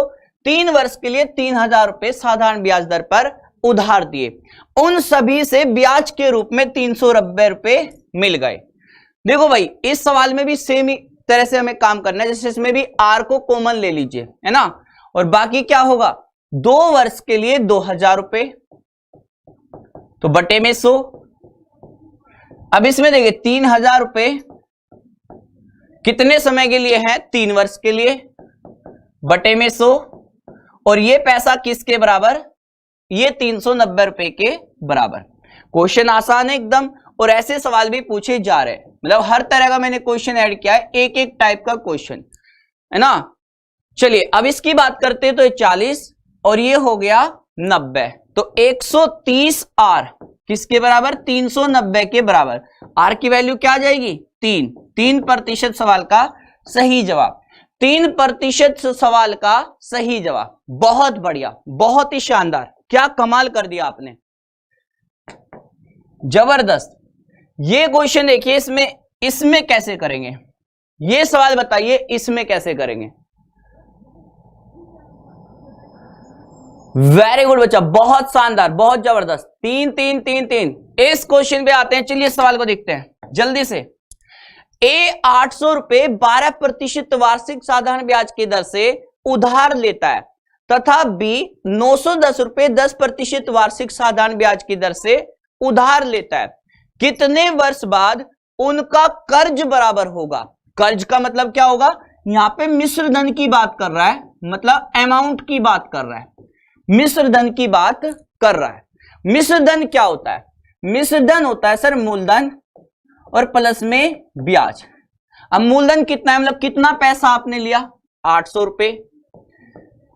3 वर्ष के लिए 3000 रुपए साधारण ब्याज दर पर उधार दिए। उन सभी से ब्याज के रूप में 390 रुपए मिल गए। देखो भाई, इस सवाल में भी सेम ही तरह से हमें काम करना है, जैसे इसमें भी आर को कॉमन ले लीजिए, है ना। और बाकी क्या होगा, 2 वर्ष के लिए 2000 रुपए तो बटे में 100। अब इसमें देखिए 3000 रुपए कितने समय के लिए है, 3 वर्ष के लिए, बटे में 100। और ये पैसा किसके बराबर, ये 390 रुपए के बराबर। क्वेश्चन आसान है एकदम। और ऐसे सवाल भी पूछे जा रहे हैं, मतलब हर तरह का मैंने क्वेश्चन ऐड किया है, एक एक टाइप का क्वेश्चन, है ना। चलिए अब इसकी बात करते हैं। तो 40 और ये हो गया 90, तो 130 आर किसके बराबर, 390 के बराबर। आर की वैल्यू क्या आ जाएगी, 3% सवाल का सही जवाब। 3% सवाल का सही जवाब। बहुत बढ़िया, बहुत ही शानदार, क्या कमाल कर दिया आपने, जबरदस्त। ये क्वेश्चन देखिए, इसमें कैसे करेंगे, ये सवाल बताइए इसमें कैसे करेंगे। वेरी गुड बच्चा, बहुत शानदार, बहुत जबरदस्त। 3 3 3 3। इस क्वेश्चन पे आते हैं। चलिए सवाल को देखते हैं जल्दी से। ए 800 रुपए 12% वार्षिक साधारण ब्याज की दर से उधार लेता है तथा बी 910 रुपए 10% वार्षिक साधारण ब्याज की दर से उधार लेता है। कितने वर्ष बाद उनका कर्ज बराबर होगा। कर्ज का मतलब क्या होगा, यहां पे मिश्र धन की बात कर रहा है, मतलब अमाउंट की बात कर रहा है, मिश्र धन की बात कर रहा है। मिश्र धन क्या होता है, मिश्र धन होता है सर मूलधन और प्लस में ब्याज। अब मूलधन कितना है, मतलब कितना पैसा आपने लिया, 800 रुपए।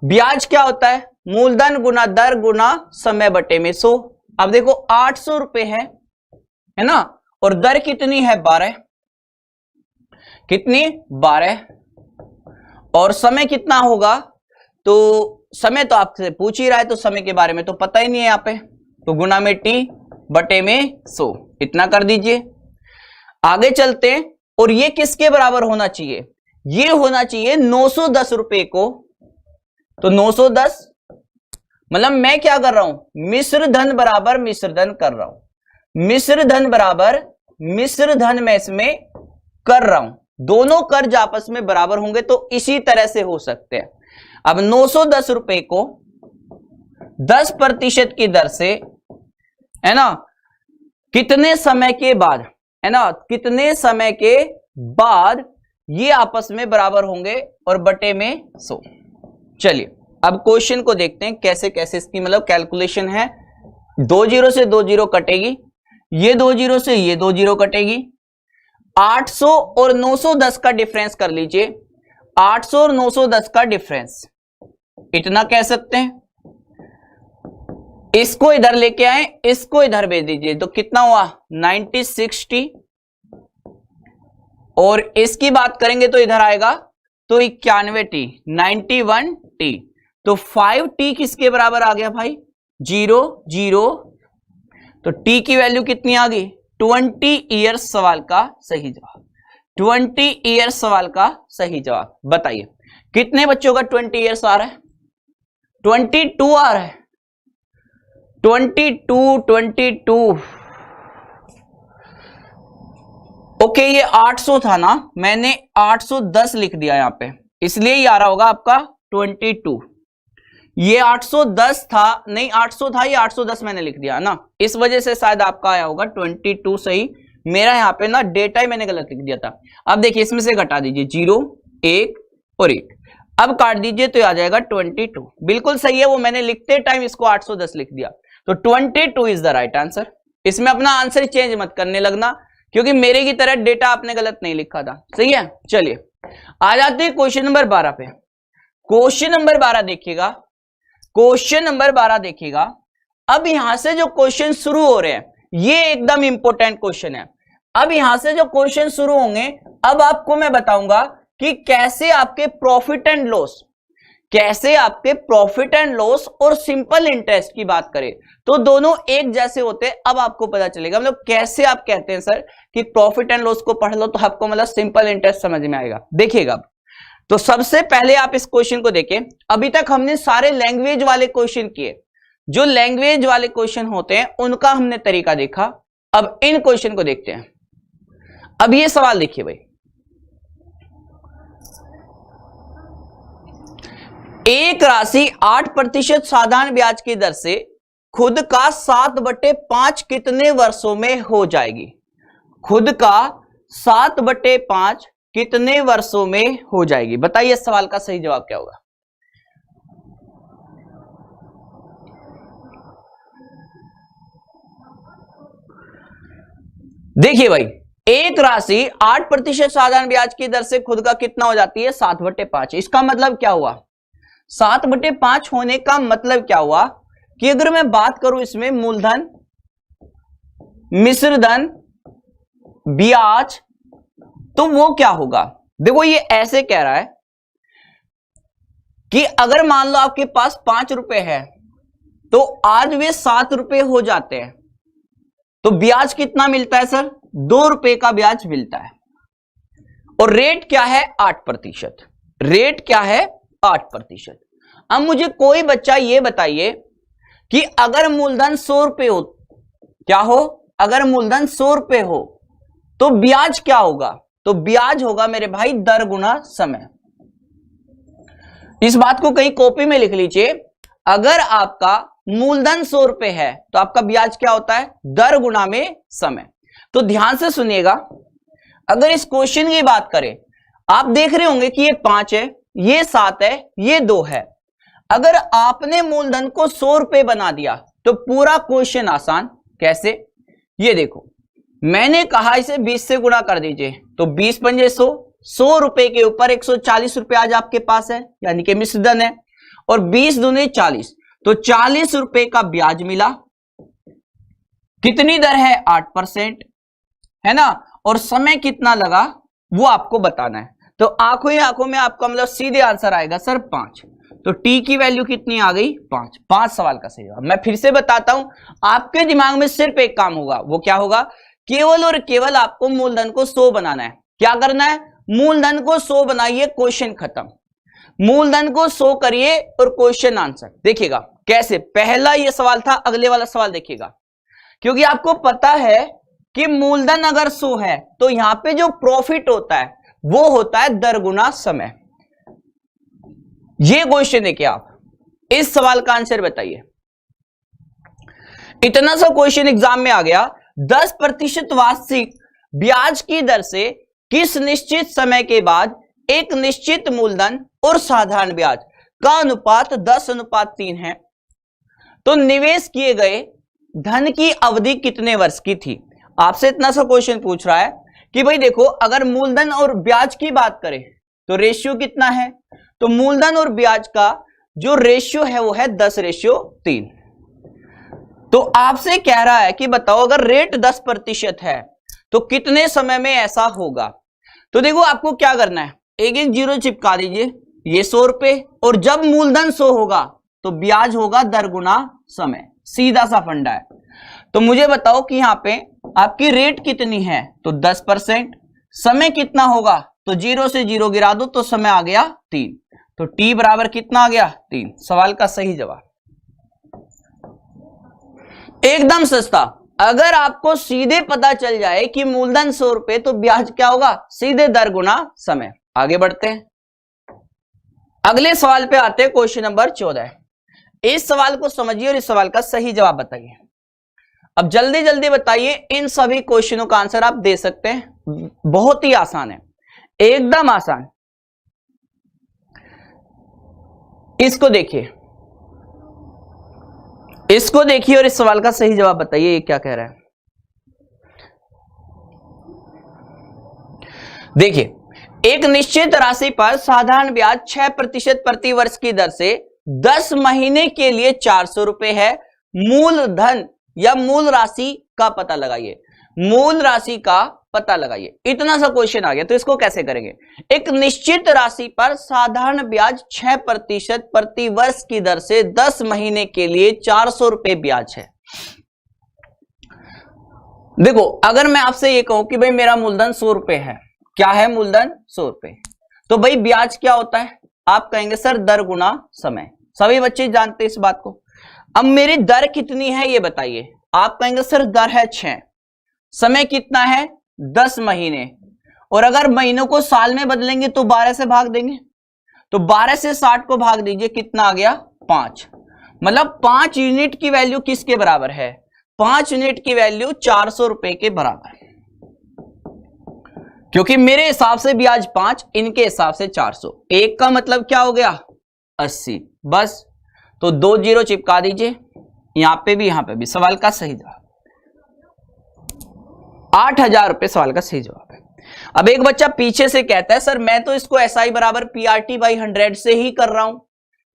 ब्याज क्या होता है, मूलधन गुना दर गुना समय बटे में 100। अब देखो 800 रुपए है ना, और दर कितनी है, 12। कितनी, 12। और समय कितना होगा, तो समय तो आपसे पूछ ही रहा है, तो समय के बारे में तो पता ही नहीं है यहाँ पे, तो गुना में टी बटे में 100, इतना कर दीजिए। आगे चलते हैं। और ये किसके बराबर होना चाहिए, ये होना चाहिए 910 रुपए को। तो 910 मतलब मैं क्या कर रहा हूं, मिश्र धन बराबर मिश्र धन कर रहा हूं, मिश्र धन बराबर मिश्र धन में इसमें कर रहा हूं। दोनों कर्ज आपस में बराबर होंगे तो इसी तरह से हो सकते हैं। अब 910 रुपए को 10% की दर से, है ना, कितने समय के बाद, है ना, कितने समय के बाद ये आपस में बराबर होंगे और बटे में 100। चलिए अब क्वेश्चन को देखते हैं कैसे कैसे इसकी मतलब कैलकुलेशन है। 2 जीरो से 2 जीरो कटेगी, ये 2 जीरो से ये 2 जीरो कटेगी। 800 और 910 का डिफरेंस कर लीजिए, 800 और 910 का डिफरेंस, इतना कह सकते हैं। इसको इधर लेके आए, इसको इधर भेज दीजिए, तो कितना हुआ 9060। और इसकी बात करेंगे तो इधर आएगा तो 91T, 91T। तो 5T किसके बराबर आ गया भाई, 0 0। तो T की वैल्यू कितनी आ गई, 20 ईयर्स सवाल का सही जवाब, 20 ईयर्स सवाल का सही जवाब। बताइए कितने बच्चों का 20 ईयर्स आ रहा है, 22 आ रहा है, 22। ओके ये 800 था ना, मैंने 810 लिख दिया यहां पे, इसलिए ही आ रहा होगा आपका 22। ये 810 था, नहीं 800 था, ये 810 मैंने लिख दिया ना, इस वजह से शायद आपका आया होगा 22 सही। मेरा यहाँ पे ना डेटा ही मैंने गलत लिख दिया था। अब देखिए इसमें से घटा दीजिए 0 1 और 1, अब काट दीजिए तो आ जाएगा 22। बिल्कुल सही है, वो मैंने लिखते टाइम इसको 810 लिख दिया। तो 22 इज द राइट आंसर। इसमें अपना आंसर चेंज मत करने लगना क्योंकि मेरे की तरह डेटा आपने गलत नहीं लिखा था। सही है, चलिए आ जाते हैं क्वेश्चन नंबर 12 पे। क्वेश्चन नंबर 12 देखिएगा, क्वेश्चन नंबर 12 देखिएगा। अब यहां से जो क्वेश्चन शुरू हो रहे हैं ये एकदम इंपॉर्टेंट क्वेश्चन है। अब यहां से जो क्वेश्चन शुरू होंगे, अब आपको मैं बताऊंगा कि कैसे आपके प्रॉफिट एंड लॉस, कैसे आपके प्रॉफिट एंड लॉस और सिंपल इंटरेस्ट की बात करें तो दोनों एक जैसे होते हैं। अब आपको पता चलेगा मतलब कैसे आप कहते हैं सर कि प्रॉफिट एंड लॉस को पढ़ लो तो आपको मतलब सिंपल इंटरेस्ट समझ में आएगा। देखिएगा, तो सबसे पहले आप इस क्वेश्चन को देखें। अभी तक हमने सारे लैंग्वेज वाले क्वेश्चन किए, जो लैंग्वेज वाले क्वेश्चन होते हैं उनका हमने तरीका देखा। अब इन क्वेश्चन को देखते हैं। अब ये सवाल देखिए भाई, एक राशि 8% साधारण ब्याज की दर से खुद का 7/5 कितने वर्षों में हो जाएगी? खुद का 7/5 कितने वर्षों में हो जाएगी? बताइए इस सवाल का सही जवाब क्या होगा? देखिए भाई, एक राशि 8% साधारण ब्याज की दर से खुद का कितना हो जाती है? 7/5। इसका मतलब क्या हुआ? 7/5 होने का मतलब क्या हुआ कि अगर मैं बात करूं इसमें मूलधन, मिश्र धन, ब्याज, तो वो क्या होगा? देखो ये ऐसे कह रहा है कि अगर मान लो आपके पास 5 रुपए है तो आज वे 7 रुपए हो जाते हैं, तो ब्याज कितना मिलता है सर? 2 रुपए का ब्याज मिलता है। और रेट क्या है? 8%। रेट क्या है? 8%। अब मुझे कोई बच्चा ये बताइए कि अगर मूलधन 100 रुपए हो, क्या हो? अगर मूलधन 100 रुपए हो तो ब्याज क्या होगा? तो ब्याज होगा मेरे भाई दर गुना समय। इस बात को कहीं कॉपी में लिख लीजिए। अगर आपका मूलधन 100 रुपए है तो आपका ब्याज क्या होता है? दर गुना में समय। तो ध्यान से सुनिएगा, अगर इस क्वेश्चन की बात करें, आप देख रहे होंगे कि ये 5 है, ये 7 है, ये 2 है। अगर आपने मूलधन को 100 रुपए बना दिया तो पूरा क्वेश्चन आसान। कैसे? ये देखो, मैंने कहा इसे 20 से गुणा कर दीजिए, तो 20 पंजे 100, 100 रुपए के ऊपर 140 रुपए आज आपके पास है, यानी कि मिश्र धन है, और 20 दूने 40, तो 40 रुपए का ब्याज मिला। कितनी दर है? 8%, है ना? और समय कितना लगा वो आपको बताना है। तो आंखों ही आंखों में आपका मतलब सीधे आंसर आएगा सर 5। तो टी की वैल्यू कितनी आ गई? 5। 5 सवाल का सही जवाब। मैं फिर से बताता हूं, आपके दिमाग में सिर्फ एक काम होगा, वो क्या होगा? केवल और केवल आपको मूलधन को 100 बनाना है। क्या करना है? मूलधन को 100 बनाइए, क्वेश्चन खत्म। मूलधन को 100 करिए और क्वेश्चन आंसर। देखिएगा कैसे। पहला ये सवाल था, अगले वाला सवाल देखिएगा, क्योंकि आपको पता है कि मूलधन अगर 100 है तो यहां पे जो प्रॉफिट होता है वो होता है दर गुना समय। ये क्वेश्चन देखिए आप, इस सवाल का आंसर बताइए। इतना सा क्वेश्चन एग्जाम में आ गया। 10% वार्षिक ब्याज की दर से किस निश्चित समय के बाद एक निश्चित मूलधन और साधारण ब्याज का अनुपात 10:3 है, तो निवेश किए गए धन की अवधि कितने वर्ष की थी? आपसे इतना सा क्वेश्चन पूछ रहा है कि भाई देखो, अगर मूलधन और ब्याज की बात करें तो रेशियो कितना है? तो मूलधन और ब्याज का जो रेशियो है वो है 10:3। तो आपसे कह रहा है कि बताओ अगर रेट 10% है तो कितने समय में ऐसा होगा? तो देखो आपको क्या करना है, एक एक जीरो चिपका दीजिए, ये 100 रुपए, और जब मूलधन 100 होगा तो ब्याज होगा दर गुना समय। सीधा सा फंडा है। तो मुझे बताओ कि यहां पे आपकी रेट कितनी है? तो 10%। समय कितना होगा? तो 0 से 0 गिरा दो तो समय आ गया 3। तो टी बराबर कितना आ गया? 3। सवाल का सही जवाब। एकदम सस्ता। अगर आपको सीधे पता चल जाए कि मूलधन 100 रुपए तो ब्याज क्या होगा? सीधे दर गुना समय। आगे बढ़ते हैं, अगले सवाल पे आते हैं, क्वेश्चन नंबर 14। इस सवाल को समझिए और इस सवाल का सही जवाब बताइए। अब जल्दी जल्दी बताइए, इन सभी क्वेश्चनों का आंसर आप दे सकते हैं। बहुत ही आसान है, एकदम आसान। इसको देखिए, इसको देखिए और इस सवाल का सही जवाब बताइए। ये क्या कह रहा है? देखिए, एक निश्चित राशि पर साधारण ब्याज 6% प्रति वर्ष की दर से 10 महीने के लिए 400 रुपए है। मूलधन या मूल राशि का पता लगाइए। मूल राशि का पता लगाइए। इतना सा क्वेश्चन आ गया, तो इसको कैसे करेंगे? एक निश्चित राशि पर साधारण ब्याज 6% प्रति वर्ष की दर से 10 महीने के लिए 400 रुपए ब्याज है। देखो, अगर मैं आपसे ये कहूं कि भाई मेरा मूलधन 100 रुपए है, क्या है मूलधन? 100 रुपए, तो भाई ब्याज क्या होता है? आप कहेंगे सर दर गुना समय। सभी बच्चे जानते हैं इस बात को। अब मेरी दर कितनी है ये बताइए। आप कहेंगे सर दर है 6, समय कितना है? 10 महीने, और अगर महीनों को साल में बदलेंगे तो 12 से भाग देंगे, तो 12 से 60 को भाग दीजिए, कितना आ गया? 5। मतलब 5 यूनिट की वैल्यू किसके बराबर है? 5 यूनिट की वैल्यू 400 रुपए के बराबर, क्योंकि मेरे हिसाब से ब्याज 5, इनके हिसाब से 400। एक का मतलब क्या हो गया? 80। बस, तो 2 जीरो चिपका दीजिए, यहां पे भी यहां पे भी। सवाल का सही जवाब 8000 रुपए सवाल का सही जवाब है। अब एक बच्चा पीछे से कहता है सर मैं तो इसको SI बराबर PRT/100 से ही कर रहा हूं।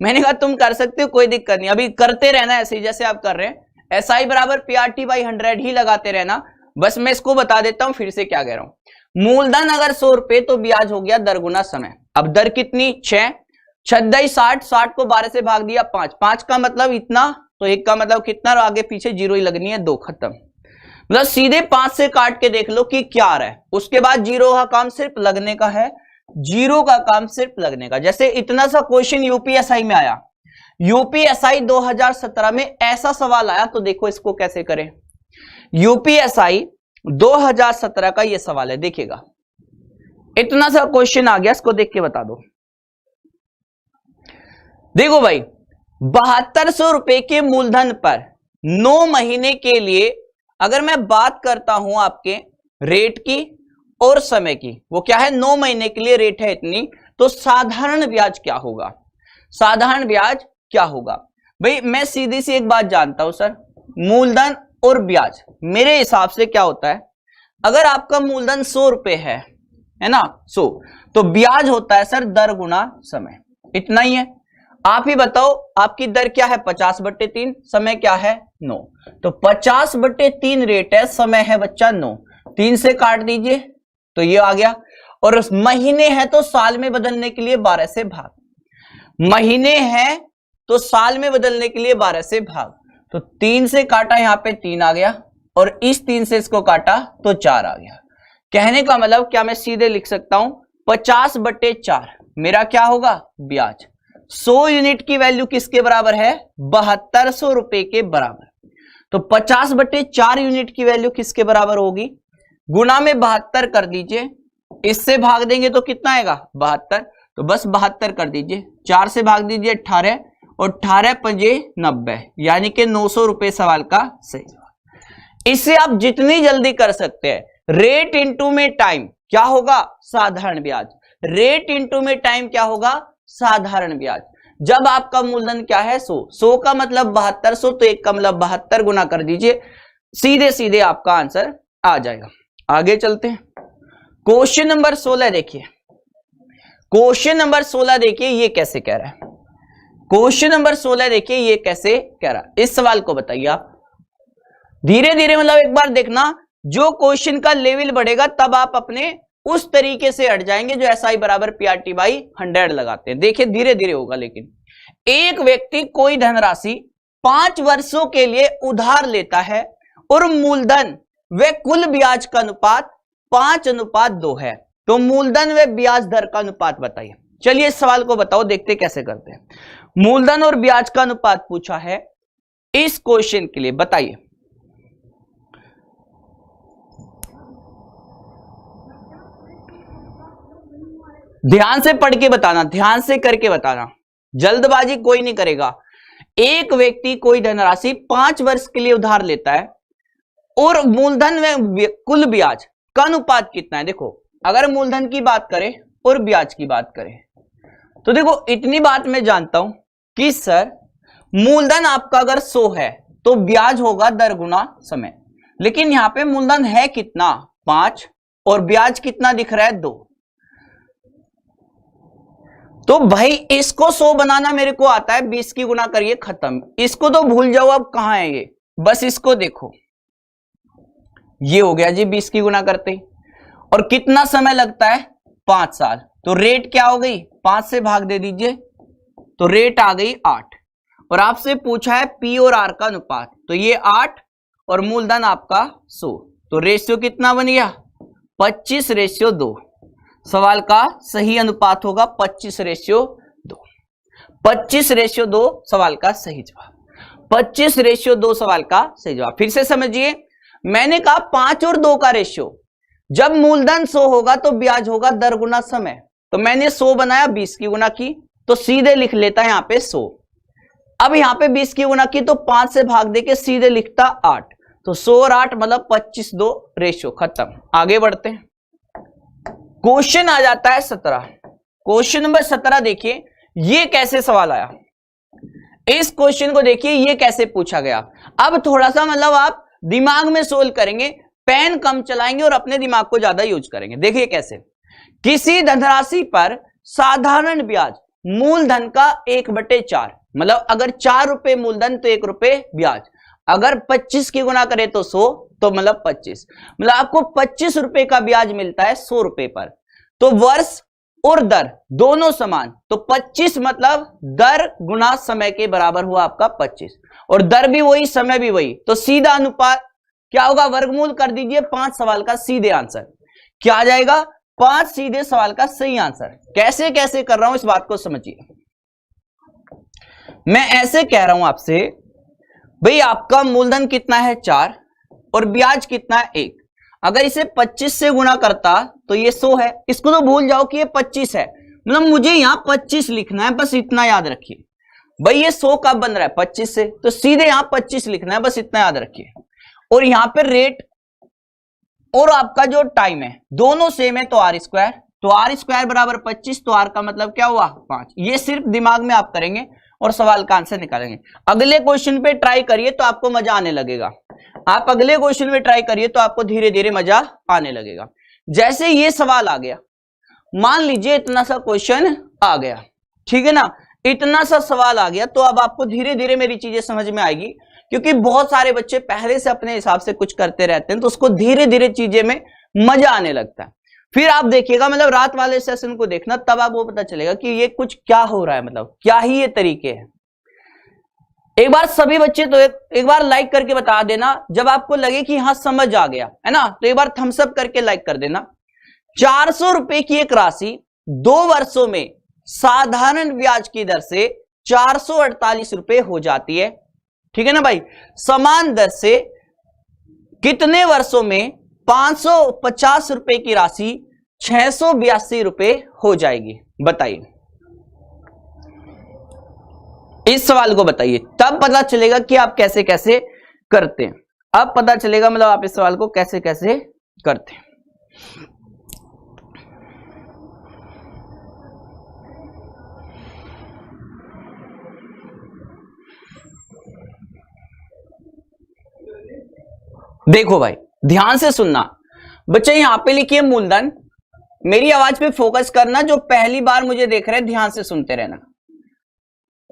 मैंने कहा तुम कर सकते हो, कोई दिक्कत नहीं, अभी करते रहना ऐसे ही जैसे आप कर रहे हैं। SI बराबर PRT/100 ही लगाते रहना। बस मैं इसको बता देता हूं फिर से क्या कह रहा हूं। मूलधन अगर 100 रुपए तो ब्याज हो गया दर गुना समय। अब दर कितनी? 6, 6 60, 60 को 12 से भाग दिया 5, 5 का मतलब इतना, तो 1 का मतलब कितना? आगे पीछे जीरो ही लगनी है, 2 खत्म। मतलब सीधे 5 से काट के देख लो कि क्या आ रहा है। उसके बाद जीरो का काम सिर्फ लगने का है, जीरो का काम सिर्फ लगने का। जैसे इतना सा क्वेश्चन यूपीएसआई में आया, यूपीएसआई 2017 में ऐसा सवाल आया, तो देखो इसको कैसे करें। यूपीएसआई 2017 का ये सवाल है, देखिएगा इतना सा क्वेश्चन आ गया, इसको देख के बता दो। देखो भाई, 7200 रुपए के मूलधन पर 9 महीने के लिए अगर मैं बात करता हूं आपके रेट की और समय की, वो क्या है? 9 महीने के लिए रेट है इतनी, तो साधारण ब्याज क्या होगा? साधारण ब्याज क्या होगा? भाई मैं सीधी सी एक बात जानता हूं सर, मूलधन और ब्याज मेरे हिसाब से क्या होता है, अगर आपका मूलधन 100 रुपए है ना, 100, तो ब्याज होता है सर दर गुना समय। इतना ही है। आप ही बताओ आपकी दर क्या है? 50/3, समय क्या है? 9, तो 50/3 रेट है, समय है बच्चा 9। 3 से काट दीजिए तो ये आ गया, और महीने है तो साल में बदलने के लिए 12 से भाग। महीने है तो साल में बदलने के लिए 12 से भाग, तो 3 से काटा, यहां पे 3 आ गया, और इस 3 से इसको काटा तो 4 आ गया। कहने का मतलब क्या मैं सीधे लिख सकता हूं 50/4 मेरा क्या होगा? ब्याज। 100 यूनिट की वैल्यू किसके बराबर है? 7200 रुपए के बराबर। तो 50/4 यूनिट की वैल्यू किसके बराबर होगी? गुना में 72 कर दीजिए, इससे भाग देंगे तो कितना आएगा? 72, तो बस 72 कर दीजिए, 4 से भाग दीजिए 18, और 18 पंजे 90, यानी कि 900 रुपए सवाल का सही जवाब। इससे आप जितनी जल्दी कर सकते हैं। रेट इंटू में टाइम क्या होगा? साधारण ब्याज। रेट इंटू में टाइम क्या होगा? साधारण ब्याज। जब आपका मूलधन क्या है? 100, 100 का मतलब 7200, तो 1 का मतलब 72 गुना कर दीजिए, सीधे सीधे आपका आंसर आ जाएगा। आगे चलते हैं। क्वेश्चन नंबर 16 देखिए। क्वेश्चन नंबर 16 देखिए, ये कैसे कह रहा है। क्वेश्चन नंबर 16 देखिए, ये कैसे कह रहा है। इस सवाल को बताइए आप धीरे धीरे, मतलब एक बार देखना, जो क्वेश्चन का लेवल बढ़ेगा तब आप अपने उस तरीके से हट जाएंगे जो SI बराबर PRT/100 लगाते हैं। देखिए धीरे धीरे होगा। लेकिन एक व्यक्ति कोई धनराशि 5 वर्षों के लिए उधार लेता है और मूलधन व कुल ब्याज का अनुपात 5:2 है, तो मूलधन व ब्याज दर का अनुपात बताइए। चलिए इस सवाल को बताओ, देखते कैसे करते हैं। मूलधन और ब्याज का अनुपात पूछा है इस क्वेश्चन के लिए, बताइए। ध्यान से पढ़ के बताना, ध्यान से करके बताना, जल्दबाजी कोई नहीं करेगा। एक व्यक्ति कोई धनराशि 5 वर्ष के लिए उधार लेता है और मूलधन व कुल ब्याज का अनुपात कितना है। देखो अगर मूलधन की बात करें और ब्याज की बात करें तो देखो इतनी बात मैं जानता हूं कि सर मूलधन आपका अगर 100 है तो ब्याज होगा दर गुना समय। लेकिन यहां पे मूलधन है कितना? 5, और ब्याज कितना दिख रहा है? 2। तो भाई इसको 100 बनाना मेरे को आता है, 20 की गुना करिए, खत्म। इसको तो भूल जाओ, अब कहां है ये, बस इसको देखो, ये हो गया जी 20 की गुना करते ही। और कितना समय लगता है, 5 साल। तो रेट क्या हो गई, 5 से भाग दे दीजिए, तो रेट आ गई 8। और आपसे पूछा है पी और आर का अनुपात, तो ये 8 और मूलधन आपका 100, तो रेशियो कितना बन गया, 25:2। सवाल का सही अनुपात होगा 25:2। 25:2 सवाल का सही जवाब, 25:2 सवाल का सही जवाब। फिर से समझिए, मैंने कहा 5 और 2 का रेशियो, जब मूलधन 100 होगा तो ब्याज होगा दर गुना समय। तो मैंने 100 बनाया, 20 की गुना की, तो सीधे लिख लेता है यहां पे 100। अब यहां पे 20 की गुना की तो 5 से भाग देके सीधे लिखता 8, तो 100 और 8 मतलब 25:2, रेशियो खत्म। आगे बढ़ते हैं, क्वेश्चन आ जाता है 17। क्वेश्चन नंबर 17 देखिए, ये कैसे सवाल आया, इस क्वेश्चन को देखिए, ये कैसे पूछा गया। अब थोड़ा सा मतलब आप दिमाग में सोल्व करेंगे, पेन कम चलाएंगे और अपने दिमाग को ज्यादा यूज करेंगे। देखिए कैसे, किसी धनराशि पर साधारण ब्याज मूलधन का 1/4, मतलब अगर 4 रुपए मूलधन तो 1 रुपए ब्याज, अगर 25 की गुना करें तो 100, तो मतलब 25, मतलब आपको 25 रुपए का ब्याज मिलता है 100 रुपए पर। तो वर्ष और दर दोनों समान, तो 25 मतलब दर गुना समय के बराबर हुआ आपका 25, और दर भी वही समय भी वही, तो सीधा अनुपात क्या होगा, वर्गमूल कर दीजिए 5 सवाल का सीधे आंसर क्या आ जाएगा, 5 सीधे सवाल का सही आंसर। कैसे कैसे कर रहा हूं इस बात को समझिए, मैं ऐसे कह रहा हूं आपसे, भाई आपका मूलधन कितना है 4 और ब्याज कितना है 1, अगर इसे 25 से गुणा करता तो ये 100 है, इसको तो भूल जाओ कि ये 25 है, मतलब मुझे यहां 25 लिखना है, बस इतना याद रखिए। भाई ये 100 कब बन रहा है, 25 से, तो सीधे यहां 25 लिखना है, बस इतना याद रखिए। और यहां पर रेट और आपका जो टाइम है दोनों सेम है, तो r², तो r² बराबर 25, तो r का मतलब क्या हुआ 5। ये सिर्फ दिमाग में आप करेंगे और सवाल का आंसर निकालेंगे। अगले क्वेश्चन पे ट्राई करिए तो आपको मजा आने लगेगा, आप अगले क्वेश्चन पे ट्राई करिए तो आपको धीरे धीरे मजा आने लगेगा। जैसे ये सवाल आ गया, मान लीजिए इतना सा क्वेश्चन आ गया, ठीक है ना, इतना सा सवाल आ गया, तो अब आपको धीरे धीरे मेरी चीजें समझ में आएगी, क्योंकि बहुत सारे बच्चे पहले से अपने हिसाब से कुछ करते रहते हैं, तो उसको धीरे धीरे चीजें में मजा आने लगता है। फिर आप देखिएगा, मतलब रात वाले सेशन को देखना, तब आपको पता चलेगा कि ये कुछ क्या हो रहा है, मतलब क्या ही ये तरीके हैं। एक बार सभी बच्चे तो एक बार लाइक करके बता देना, जब आपको लगे कि हाँ समझ आ गया है ना, तो एक बार थम्स अप करके लाइक कर देना। 400 रुपए की एक राशि 2 वर्षों में साधारण ब्याज की दर से 448 रुपए हो जाती है, ठीक है ना भाई। समान दर से कितने वर्षों में 550 रुपए की राशि 682 रुपए हो जाएगी, बताइए। इस सवाल को बताइए, तब पता चलेगा कि आप कैसे कैसे करते हैं। अब पता चलेगा मतलब आप इस सवाल को कैसे कैसे करते हैं। देखो भाई ध्यान से सुनना, बच्चे यहां पे लिखिए मूलधन, मेरी आवाज पे फोकस करना, जो पहली बार मुझे देख रहे हैं ध्यान से सुनते रहना।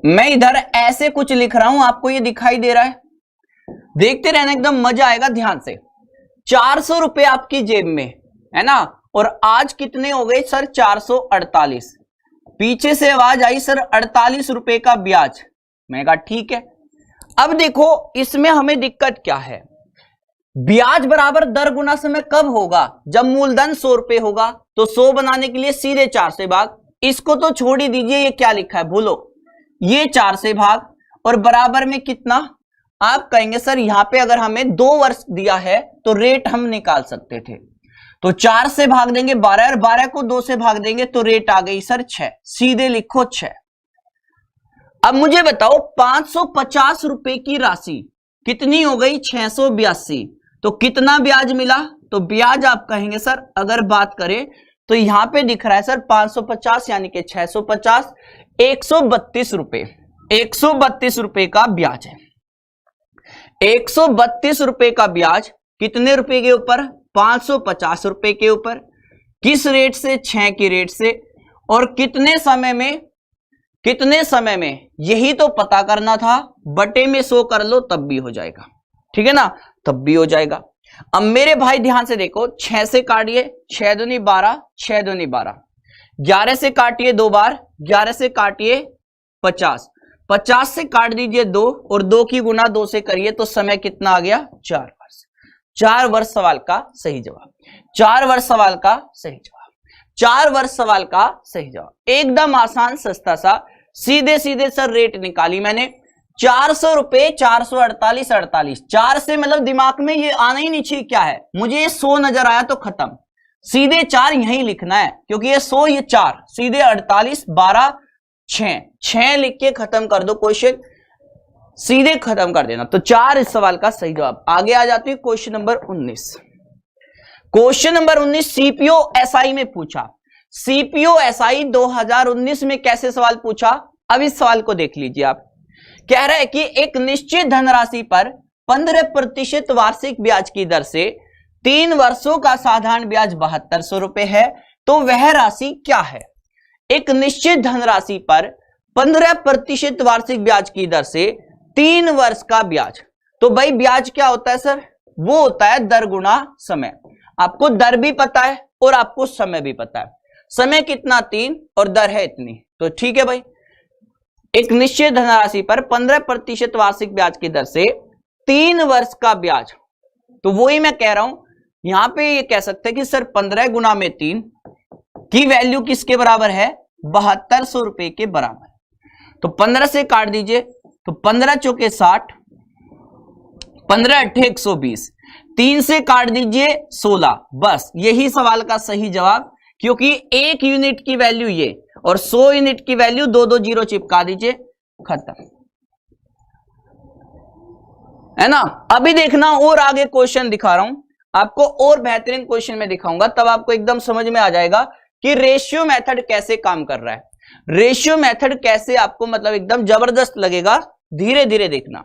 मैं इधर ऐसे कुछ लिख रहा हूं, आपको ये दिखाई दे रहा है, देखते रहना, एकदम मजा आएगा, ध्यान से। 400 रुपए आपकी जेब में है ना, और आज कितने हो गए सर 448, पीछे से आवाज आई सर 48 रुपए का ब्याज, मैं कहा ठीक है। अब देखो इसमें हमें दिक्कत क्या है, ब्याज बराबर दर गुना समय कब होगा, जब मूलधन 100 रुपए होगा, तो 100 बनाने के लिए सीधे 4 से भाग, इसको तो छोड़ ही दीजिए, ये क्या लिखा है भूलो, ये 4 से भाग, और बराबर में कितना, आप कहेंगे सर यहां पे अगर हमें 2 वर्ष दिया है तो रेट हम निकाल सकते थे, तो 4 से भाग देंगे 12, और 12 को 2 से भाग देंगे तो रेट आ गई सर 6, सीधे लिखो 6। अब मुझे बताओ 550 रुपए की राशि कितनी हो गई 682, तो कितना ब्याज मिला, तो ब्याज आप कहेंगे सर अगर बात करें तो यहां पे दिख रहा है सर 550 यानी कि 650, 132 रुपए, 132 रुपए का ब्याज है। 132 रुपए का ब्याज कितने रुपए के ऊपर, 550 रुपए के ऊपर, किस रेट से, 6 की रेट से, और कितने समय में, कितने समय में, यही तो पता करना था। बटे में 100 कर लो तब भी हो जाएगा, ठीक है ना, तब भी हो जाएगा। अब मेरे भाई ध्यान से देखो, 6 से काटिए, 6 दूनी 12, 6 दूनी 12, 11 से काटिए 2 बार, 11 से काटिए 50, 50 से काट दीजिए 2 और 2 की गुना 2 से करिए तो समय कितना आ गया, 4 वर्ष। 4 वर्ष सवाल का सही जवाब, 4 वर्ष सवाल का सही जवाब, 4 वर्ष सवाल का सही जवाब। एकदम आसान सस्ता सा, सीधे सीधे सर रेट निकाली मैंने। 400 रुपए, 448, 48, 4 से मतलब दिमाग में ये आना ही नहीं चाहिए क्या है, मुझे ये 100 नजर आया तो खत्म, सीधे 4 यहीं लिखना है क्योंकि ये 100 ये 4, सीधे 48, 12, 6 लिख के खत्म कर दो क्वेश्चन, सीधे खत्म कर देना। तो 4 इस सवाल का सही जवाब। आगे आ जाती है question number 19। Question number 19 CPO SI में पूछा। सीपीओ एसआई 2019 में कैसे सवाल पूछा, अब इस सवाल को देख लीजिए आप। कह रहा है कि एक निश्चित धनराशि पर 15% वार्षिक ब्याज की दर से 3 वर्षों का साधारण ब्याज 7200 रुपए है, तो वह राशि क्या है। एक निश्चित धनराशि पर 15% वार्षिक ब्याज की दर से 3 वर्ष का ब्याज, तो भाई ब्याज क्या होता है सर, वो होता है दर गुना समय। आपको दर भी पता है और आपको समय भी पता है, समय कितना 3 और दर है इतनी, तो ठीक है भाई। एक निश्चित धनराशि पर 15% वार्षिक ब्याज की दर से 3 वर्ष का ब्याज, तो वही मैं कह रहा हूं, यहां पे ये कह सकते हैं कि सर 15 गुना में 3 की वैल्यू किसके बराबर है, 7200 रुपए के बराबर। तो 15 से काट दीजिए तो 15 चौके 60, 15 अट्ठे 120, 3 से काट दीजिए 16, बस यही सवाल का सही जवाब, क्योंकि 1 यूनिट की वैल्यू ये और 100 यूनिट की वैल्यू 2 जीरो चिपका दीजिए, खत्म है ना। अभी देखना और आगे क्वेश्चन दिखा रहा हूं आपको, और बेहतरीन क्वेश्चन में दिखाऊंगा, तब आपको एकदम समझ में आ जाएगा कि रेशियो मेथड कैसे काम कर रहा है। रेशियो मेथड कैसे आपको मतलब एकदम जबरदस्त लगेगा, धीरे धीरे देखना।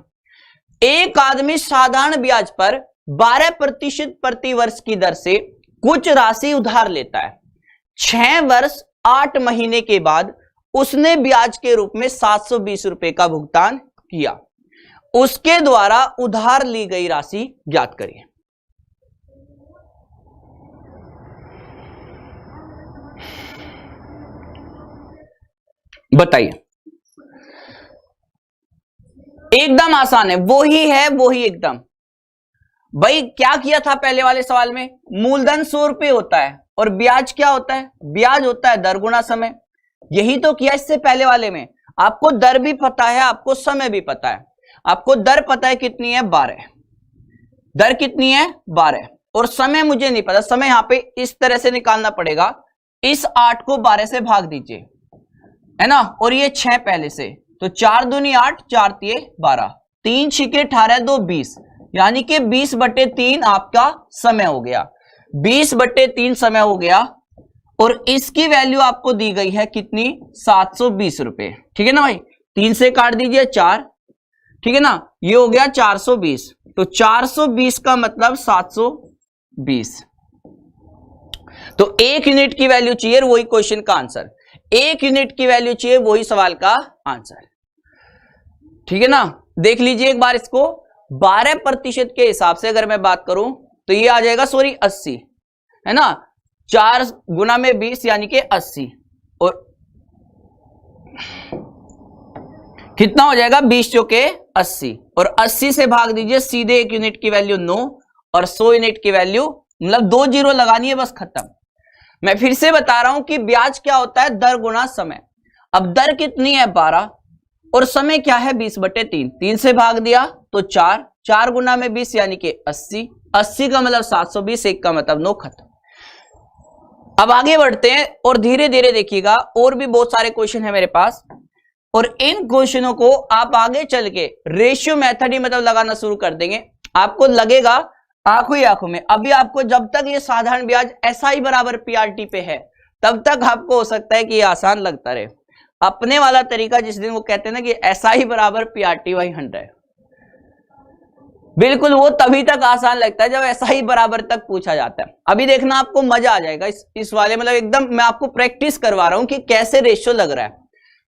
एक आदमी साधारण ब्याज पर 12% प्रति वर्ष की दर से कुछ राशि उधार लेता है। 6 वर्ष 8 महीने के बाद उसने ब्याज के रूप में 720 रुपए का भुगतान किया। उसके द्वारा उधार ली गई राशि ज्ञात करिए। बताइए, एकदम आसान है, वो ही एकदम। भाई क्या किया था पहले वाले सवाल में, मूलधन 100 रुपए होता है और ब्याज क्या होता है, ब्याज होता है दर गुना समय, यही तो किया इससे पहले वाले में। आपको दर भी पता है, आपको समय भी पता है। आपको दर पता है कितनी है, 12, दर कितनी है 12, और समय मुझे नहीं पता, समय यहां पे इस तरह से निकालना पड़ेगा, इस 8 को 12 से भाग दीजिए, है ना, और ये 6 पहले से, तो 4 दूनी 8, 4 तिये 12, 3 छिके 18, 2 20, यानी कि 20/3 आपका समय हो गया, 20/3 समय हो गया। और इसकी वैल्यू आपको दी गई है कितनी, 720 रुपए, ठीक है ना भाई। 3 से काट दीजिए 4, ठीक है ना, ये हो गया 420, तो 420 का मतलब 720, तो 1 यूनिट की वैल्यू चाहिए, वही क्वेश्चन का आंसर। 1 यूनिट की वैल्यू चाहिए, वही सवाल का आंसर, ठीक है ना। देख लीजिए एक बार इसको, 12% के हिसाब से अगर मैं बात करूं तो ये आ जाएगा, सॉरी 80, है ना, 4 गुना में 20 यानी कि 80, और कितना हो जाएगा, 20 चौके 80, और 80 से भाग दीजिए, सीधे 1 यूनिट की वैल्यू 9 और 100 यूनिट की वैल्यू, मतलब 2 जीरो लगानी है, बस खत्म। मैं फिर से बता रहा हूं कि ब्याज क्या होता है, दर गुना समय। अब दर कितनी है 12 और समय क्या है 20/3, 3 से भाग दिया तो 4, 4 गुना में 20 यानी कि 80, 80 का मतलब 720, 1 का मतलब 9, खत्म। अब आगे बढ़ते हैं और धीरे धीरे देखिएगा, और भी बहुत सारे क्वेश्चन है मेरे पास, और इन क्वेश्चनों को आप आगे चल के रेशियो मेथड ही मतलब लगाना शुरू कर देंगे, आपको लगेगा आंखों ही आंखों में। अभी आपको जब तक ये साधारण ब्याज एसआई बराबर पीआरटी पे है, तब तक आपको हो सकता है कि ये आसान लगता रहे। अपने वाला तरीका जिस दिन वो कहते हैं ना कि एसआई बराबर पीआरटी बाई 100, बिल्कुल वो तभी तक आसान लगता है जब एसआई बराबर तक पूछा जाता है। अभी देखना आपको मजा आ जाएगा इस वाले, मतलब एकदम मैं आपको प्रैक्टिस करवा रहा हूं कि कैसे रेशियो लग रहा है।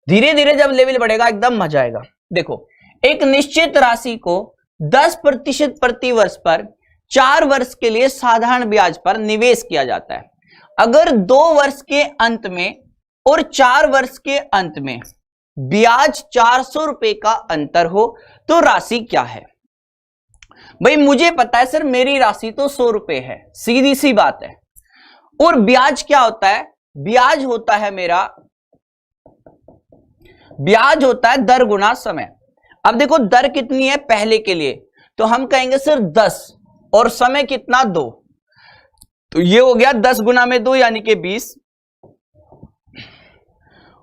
धीरे धीरे जब लेवल बढ़ेगा एकदम मजा आएगा। देखो, एक निश्चित राशि को 10% प्रति वर्ष पर 4 वर्ष के लिए साधारण ब्याज पर निवेश किया जाता है। अगर 2 वर्ष के अंत में और 4 वर्ष के अंत में ब्याज 400 रुपए का अंतर हो तो राशि क्या है? भाई मुझे पता है सर, मेरी राशि तो 100 रुपए है, सीधी सी बात है। और ब्याज क्या होता है? ब्याज होता है मेरा, ब्याज होता है दर गुना समय। अब देखो दर कितनी है पहले के लिए, तो हम कहेंगे सर 10 और समय कितना 2, तो ये हो गया 10 गुना में 2 यानी कि 20,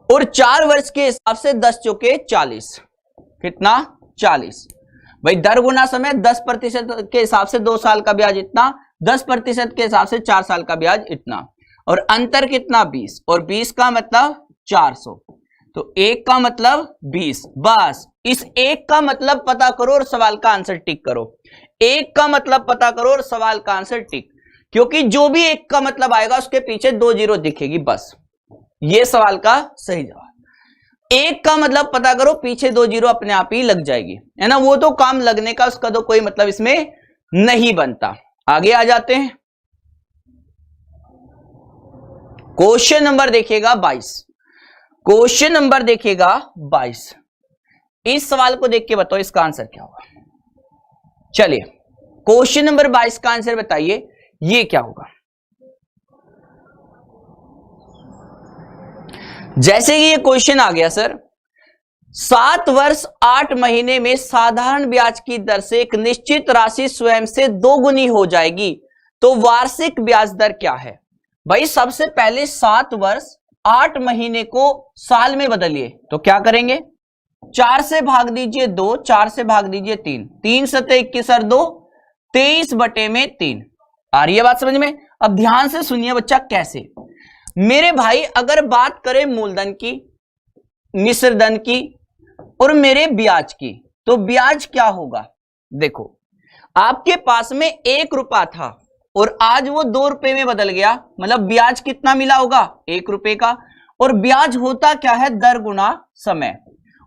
और 4 वर्ष के हिसाब से 10 चौके 40, कितना 40। भाई दर गुना समय 10% के हिसाब से 2 साल का ब्याज इतना, 10% के हिसाब से 4 साल का ब्याज इतना, और अंतर कितना 20, और 20 का मतलब 400, तो 1 का मतलब 20। बस इस 1 का मतलब पता करो और सवाल का आंसर टिक करो। 1 का मतलब पता करो और सवाल का आंसर टिक, क्योंकि जो भी 1 का मतलब आएगा उसके पीछे 2 जीरो दिखेगी, बस ये सवाल का सही जवाब। 1 का मतलब पता करो, पीछे 2 जीरो अपने आप ही लग जाएगी, है ना। वो तो काम लगने का, उसका तो कोई मतलब इसमें नहीं बनता। आगे आ जाते हैं, क्वेश्चन नंबर देखिएगा 22। क्वेश्चन नंबर देखिएगा 22। इस सवाल को देख के बताओ इसका आंसर क्या होगा। चलिए क्वेश्चन नंबर 22 का आंसर बताइए, ये क्या होगा। जैसे कि ये क्वेश्चन आ गया सर, 7 वर्ष 8 महीने में साधारण ब्याज की दर से एक निश्चित राशि स्वयं से 2 गुनी हो जाएगी, तो वार्षिक ब्याज दर क्या है। भाई सबसे पहले 7 वर्ष 8 महीने को साल में बदलिए, तो क्या करेंगे, 4 से भाग दीजिए 2, 4 से भाग दीजिए 3, 3 सते 21 और 2 23 बटे में 3। आ रही है बात समझ में। अब ध्यान से सुनिए बच्चा, कैसे मेरे भाई, अगर बात करें मूलधन की, मिश्रधन की और मेरे ब्याज की, तो ब्याज क्या होगा। देखो आपके पास में 1 रुपया था और आज वो 2 रुपए में बदल गया, मतलब ब्याज कितना मिला होगा 1 रुपए का। और ब्याज होता क्या है, दर गुना समय।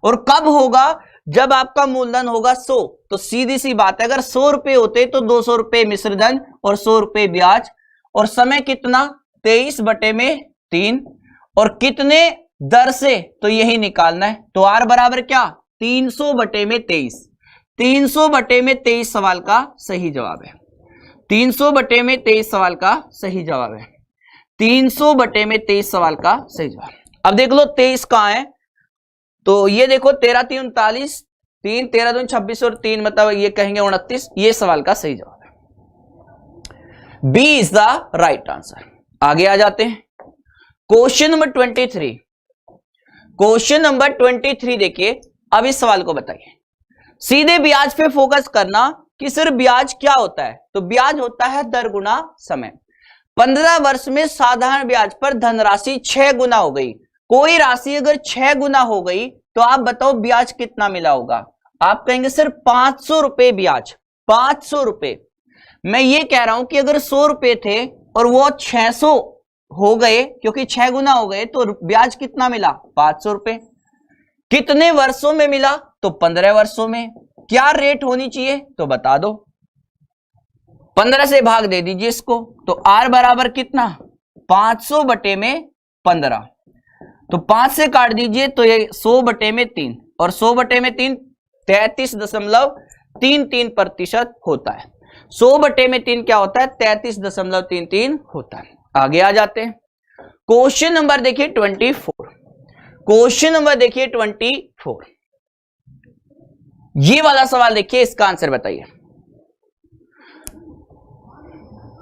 और कब होगा, जब आपका मूलधन होगा 100, तो सीधी सी बात है, अगर 100 रुपए होते तो 200 रुपए मिश्रधन और 100 रुपए ब्याज, और समय कितना 23 बटे में 3, और कितने दर से, तो यही निकालना है। तो आर बराबर क्या, 300 बटे में 23। 300 बटे में 23 सवाल का सही जवाब है। 300 बटे में 23 सवाल का सही जवाब है। 300 बटे में 23 सवाल का सही जवाब। अब देख लो 23 कहां है, तो ये देखो 13 3 39, 3 13 2 26 और 3 मतलब ये कहेंगे 29, ये सवाल का सही जवाब है। B is the right answer. आगे आ जाते हैं, क्वेश्चन नंबर 23। क्वेश्चन नंबर 23 देखिए, अब इस सवाल को बताइए। सीधे ब्याज पे फोकस करना कि सिर्फ ब्याज क्या होता है, तो ब्याज होता है दर गुना समय। 15 वर्ष में साधारण ब्याज पर धनराशि 6 गुना हो गई। कोई राशि अगर 6 गुना हो गई तो आप बताओ ब्याज कितना मिला होगा। आप कहेंगे सर 500 रुपए ब्याज, 500 रुपए। मैं ये कह रहा हूं कि अगर 100 रुपए थे और वो 600 हो गए, क्योंकि 6 गुना हो गए, तो ब्याज कितना मिला 500 रुपए। कितने वर्षों में मिला, तो 15 वर्षों में। क्या रेट होनी चाहिए, तो बता दो। 15 से भाग दे दीजिए इसको, तो आर बराबर कितना 500 बटे में 15, तो 5 से काट दीजिए तो ये 100 बटे में 3, और 100 बटे में 3 33.33% होता है। 100 बटे में 3 क्या होता है, 33.33 होता है। आगे आ जाते हैं, क्वेश्चन नंबर देखिए 24। क्वेश्चन नंबर देखिए 24, ये वाला सवाल देखिए, इसका आंसर बताइए।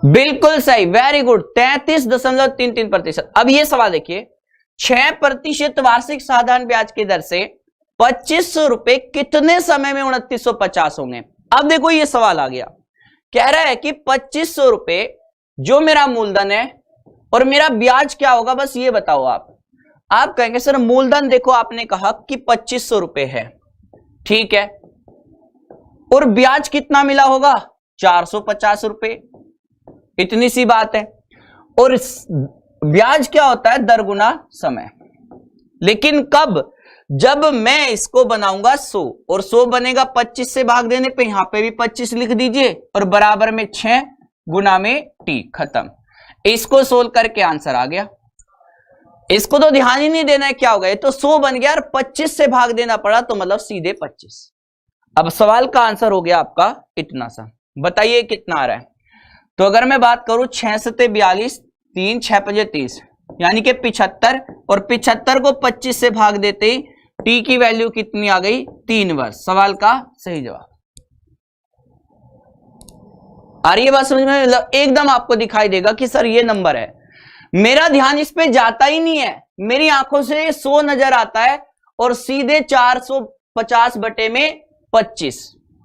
बिल्कुल सही, वेरी गुड, 33.33%। अब ये सवाल देखिए, 6% वार्षिक साधारण ब्याज की दर से 2500 रुपए कितने समय में 2950 होंगे। अब देखो ये सवाल आ गया, कह रहा है कि 2500 रुपए जो मेरा मूलधन है और मेरा ब्याज क्या होगा, बस ये बताओ आप कहेंगे सर मूलधन देखो आपने कहा कि 2500 रुपए है, ठीक है, और ब्याज कितना मिला होगा 450 रुपए, इतनी सी बात है। और ब्याज क्या होता है, दर गुना समय। लेकिन कब, जब मैं इसको बनाऊंगा 100 और 100 बनेगा 25 से भाग देने पे, यहां पे भी 25 लिख दीजिए और बराबर में 6 गुना में t, खत्म। इसको सोल्व करके आंसर आ गया। इसको तो ध्यान ही नहीं देना है क्या होगा, ये तो 100 बन गया और 25 से भाग देना पड़ा तो मतलब सीधे 25। अब सवाल का आंसर हो गया आपका इतना सा। बताइए कितना आ रहा है। तो अगर मैं बात करूं 6 सते 42, 3 6 5 30 यानी कि 75, और 75 को 25 से भाग देते ही t की वैल्यू कितनी आ गई, 3 वर्ष। सवाल का सही जवाब। आ रही है बात समझ में? मतलब एकदम आपको दिखाई देगा कि सर ये नंबर है, मेरा ध्यान इस पे जाता ही नहीं है, मेरी आंखों से 100 नजर आता है और सीधे 450 बटे में 25।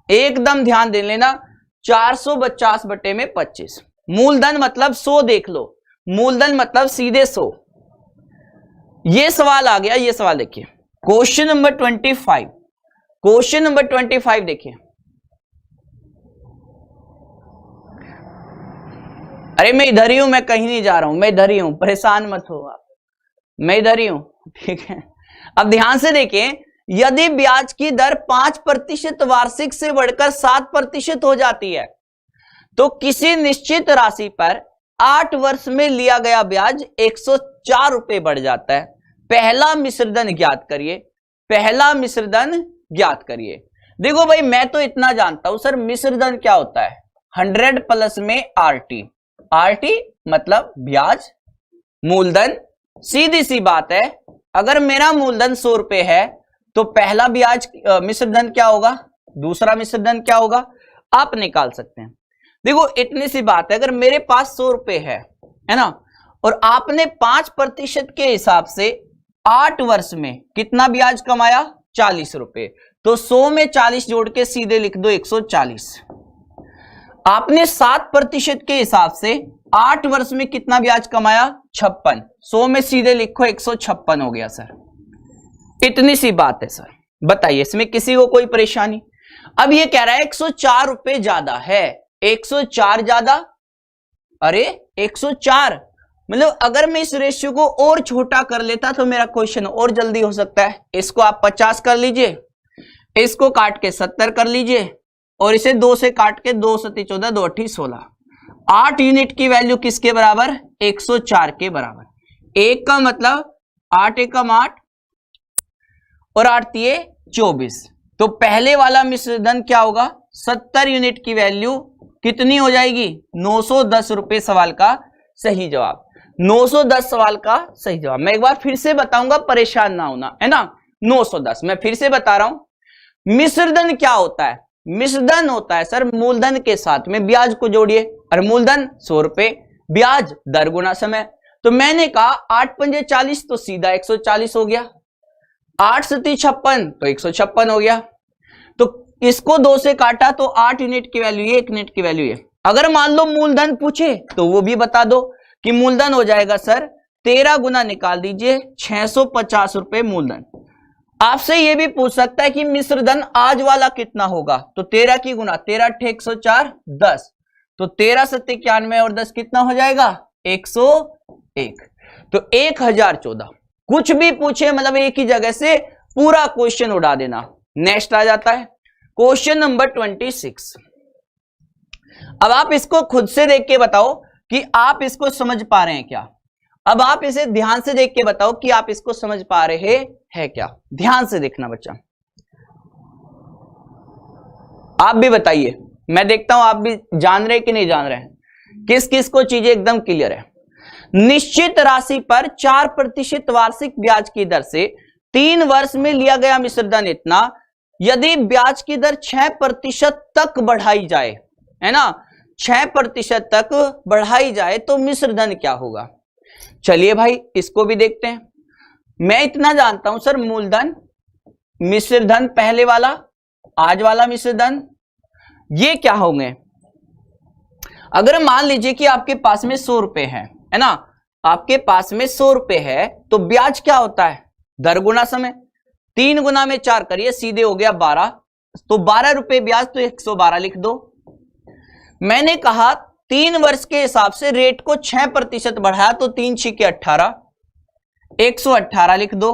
एकदम ध्यान दे लेना, 450 बटे में 25। मूलधन मतलब 100 देख लो, मूलधन मतलब सीधे 100। ये सवाल आ गया। ये सवाल देखिए, क्वेश्चन नंबर 25। क्वेश्चन नंबर 25 देखिए। अरे मैं इधर ही हूं, मैं कहीं नहीं जा रहा हूं, मैं इधर ही हूं, परेशान मत हो आप, मैं इधर ही हूं, ठीक है। अब ध्यान से देखिए, यदि ब्याज की दर 5% वार्षिक से बढ़कर 7% हो जाती है तो किसी निश्चित राशि पर 8 वर्ष में लिया गया ब्याज 104 रुपए बढ़ जाता है। पहला मिश्रधन ज्ञात करिए। पहला मिश्रधन ज्ञात करिए। देखो भाई, मैं तो इतना जानता हूं सर, मिश्रधन क्या होता है, 100 प्लस में RT। RT मतलब ब्याज, मूलधन। सीधी सी बात है, अगर मेरा मूलधन 100 रुपए है तो पहला ब्याज मिश्रधन क्या होगा, दूसरा मिश्रधन क्या होगा, आप निकाल सकते हैं। देखो इतनी सी बात है, अगर मेरे पास 100 रुपए है ना, और आपने 5% के हिसाब से 8 वर्ष में कितना ब्याज कमाया, 40 रुपए, तो 100 में 40 जोड़ के सीधे लिख दो 140। आपने 7% के हिसाब से 8 वर्ष में कितना ब्याज कमाया, 56, 100 में सीधे लिखो 156 हो गया सर। इतनी सी बात है सर। बताइए इसमें किसी को कोई परेशानी? अब ये कह रहा है 104 रुपए ज्यादा है, 104 ज्यादा, अरे 104 मतलब अगर मैं इस रेशियो को और छोटा कर लेता तो मेरा क्वेश्चन और जल्दी हो सकता है। इसको आप 50 कर लीजिए, इसको काट के 70 कर लीजिए, और इसे 2 से काट के 2 सती 14, 2 अठी 16। 8 यूनिट की वैल्यू किसके बराबर, 104 के बराबर। 1 का मतलब 8 एकम 8 और 8 तिये 24। तो पहले वाला मिश्रधन क्या होगा, 70 यूनिट की वैल्यू कितनी हो जाएगी, 910 रुपए। सवाल का सही जवाब 910। सवाल का सही जवाब मैं एक बार फिर से बताऊंगा, परेशान ना होना, है ना। 910 मैं फिर से बता रहा हूं। मिश्रधन क्या होता है, मिश्रधन होता है सर मूलधन के साथ में ब्याज को जोड़िए, और मूलधन 100 रुपए, ब्याज दर गुना समय। तो मैंने कहा 8 पंजे 40 तो सीधा 140 हो गया, 8 सती 56 तो 156 हो गया। तो इसको 2 से काटा तो 8 यूनिट की वैल्यू ये, 1 यूनिट की वैल्यू ये। अगर मान लो मूलधन पूछे तो वो भी बता दो कि मूलधन हो जाएगा सर 13 गुना निकाल दीजिए 650 रुपए मूलधन। आपसे ये भी पूछ सकता है कि मिश्रधन आज वाला कितना होगा, तो 13 की गुना, 13 × 104 10, तो 13 सत्ते 91 और 10 कितना हो जाएगा, 101। तो 1014। कुछ भी पूछे मतलब एक ही जगह से पूरा क्वेश्चन उड़ा देना। नेक्स्ट आ जाता है क्वेश्चन नंबर 26। अब आप इसको खुद से देख के बताओ कि आप इसको समझ पा रहे हैं क्या। अब आप इसे ध्यान से देख के बताओ कि आप इसको समझ पा रहे हैं क्या। ध्यान से देखना बच्चा, आप भी बताइए, मैं देखता हूं आप भी जान रहे कि नहीं जान रहे हैं, किस किस को चीजें एकदम क्लियर है। निश्चित राशि पर 4% वार्षिक ब्याज की दर से 3 वर्ष में लिया गया मिश्रधन इतना, यदि ब्याज की दर 6% तक बढ़ाई जाए, है ना, 6% तक बढ़ाई जाए तो मिश्रधन क्या होगा। चलिए भाई इसको भी देखते हैं। मैं इतना जानता हूं सर, मूलधन, मिश्रधन पहले वाला, आज वाला मिश्रधन, ये क्या होंगे। अगर मान लीजिए कि आपके पास में 100 रुपए है ना, आपके पास में 100 रुपए है तो ब्याज क्या होता है, दर गुना समय। 3 गुना में 4 करिए, सीधे हो गया 12, तो 12 रुपए ब्याज, तो 112 लिख दो। मैंने कहा 3 वर्ष के हिसाब से रेट को 6% बढ़ाया तो 3 × 6 = 18, 118 लिख दो।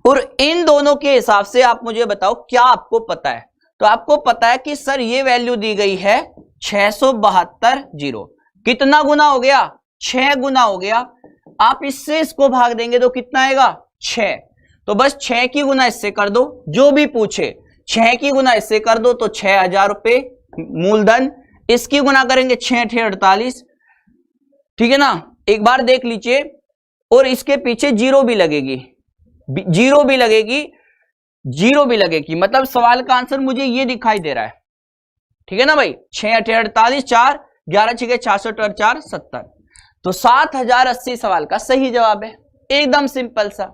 और इन दोनों के हिसाब से आप मुझे बताओ क्या आपको पता है। तो आपको पता है कि सर ये वैल्यू दी गई है 672 जीरो, कितना गुना हो गया, 6 गुना हो गया। आप इससे इसको भाग देंगे तो कितना आएगा, 6। तो बस 6 की गुना इससे कर दो, जो भी पूछे 6 की गुना इससे कर दो तो 6000 रुपए मूलधन। इसकी गुना करेंगे 6 × 48, ठीक है ना, एक बार देख लीजिए। और इसके पीछे जीरो भी लगेगी, जीरो भी लगेगी, जीरो भी लगेगी, मतलब सवाल का आंसर मुझे ये दिखाई दे रहा है, ठीक है ना भाई। 6 × 48, 4, 11 × 66 और 4 70, तो 7080 सवाल का सही जवाब है। एकदम सिंपल सा।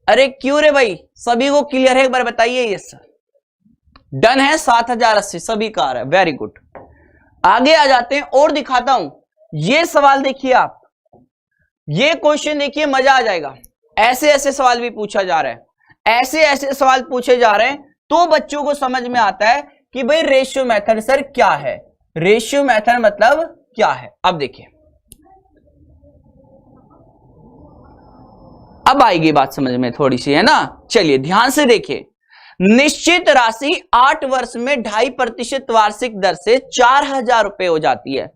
अरे क्यों रे भाई, सभी को क्लियर है, एक बार बताइए। ये सर डन है, 7080 सभी का आ रहा है, वेरी गुड। आगे आ जाते हैं और दिखाता हूं। ये सवाल देखिए आप, ये क्वेश्चन देखिए, मजा आ जाएगा। ऐसे ऐसे सवाल भी पूछा जा रहा है, ऐसे ऐसे सवाल पूछे जा रहे हैं, तो बच्चों को समझ में आता है कि भाई रेशियो मेथड सर क्या है, रेशियो मेथड मतलब क्या है। अब देखिए, अब आएगी बात समझ में थोड़ी सी, है ना। चलिए ध्यान से देखिए। निश्चित राशि 8 वर्ष में 2.5% वार्षिक दर से 4000 रुपए हो जाती है।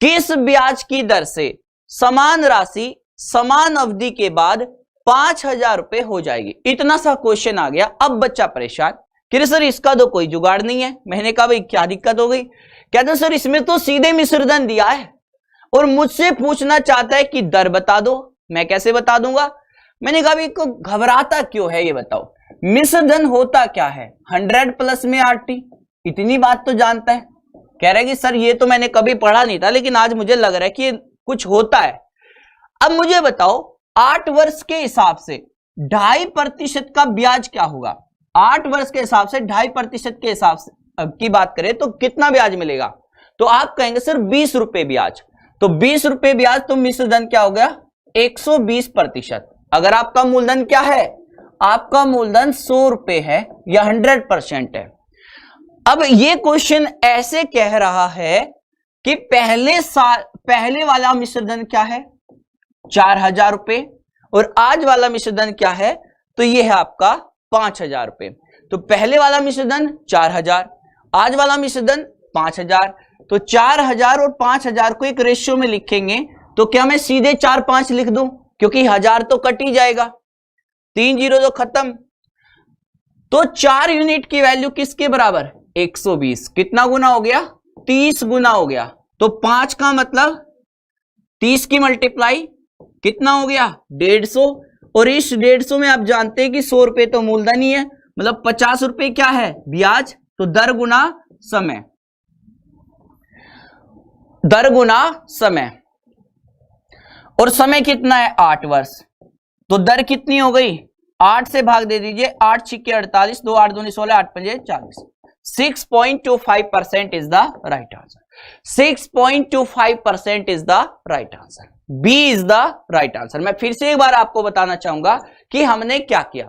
किस ब्याज की दर से समान राशि समान अवधि के बाद 5000 रुपए हो जाएगी। इतना सा क्वेश्चन आ गया। अब बच्चा परेशान कि सर इसका तो कोई जुगाड़ नहीं है। मैंने कहा भाई क्या दिक्कत हो गई। कहते सर इसमें तो सीधे मिश्रधन दिया है और मुझसे पूछना चाहता है कि दर बता दो, मैं कैसे बता दूंगा। मैंने कहा भाई को घबराता क्यों है ये बताओ। मिश्रधन होता क्या है, 100 प्लस में RT, इतनी बात तो जानता है। कह रहे कि सर ये तो मैंने कभी पढ़ा नहीं था, लेकिन आज मुझे लग रहा है कि कुछ होता है। अब मुझे बताओ 8 वर्ष के हिसाब से 2.5% का ब्याज क्या होगा। 8 वर्ष के हिसाब से 2.5% के हिसाब से की बात करें तो कितना ब्याज मिलेगा। तो आप कहेंगे सर 20 रुपए ब्याज, तो 20 रुपए ब्याज, तो मिश्रधन क्या हो गया 120%। अगर आपका मूलधन क्या है, आपका मूलधन 100 रुपए है या 100% है। अब ये क्वेश्चन ऐसे कह रहा है कि पहले वाला मिश्रधन क्या है 4000 रुपए और आज वाला मिश्रधन क्या है, तो ये है आपका 5000 रुपए। तो पहले वाला मिश्रधन 4000, आज वाला मिश्रधन 5000। तो 4000 और 5000 को एक रेशियो में लिखेंगे तो क्या मैं सीधे 4 5 लिख दूं, क्योंकि 1000 तो कट ही जाएगा, 3 जीरो तो खत्म। तो 4 यूनिट की वैल्यू किसके बराबर 120, कितना गुना हो गया 30 गुना हो गया। तो 5 का मतलब 30 की मल्टीप्लाई कितना हो गया 150, और इस 150 में आप जानते हैं कि 100 रुपए तो मूलधन ही है, मतलब 50 रुपए क्या है ब्याज। तो दर गुना समय, दर गुना समय, और समय कितना है 8 वर्ष। तो दर कितनी हो गई 8 से भाग दे दीजिए, 8 छिक्के 48, 2 8 दूनी 16, 8 पंजे 40। 6.25% is the right answer. 6.25% is the right answer. B is the right answer. मैं फिर से एक बार आपको बताना चाहूंगा कि हमने क्या किया।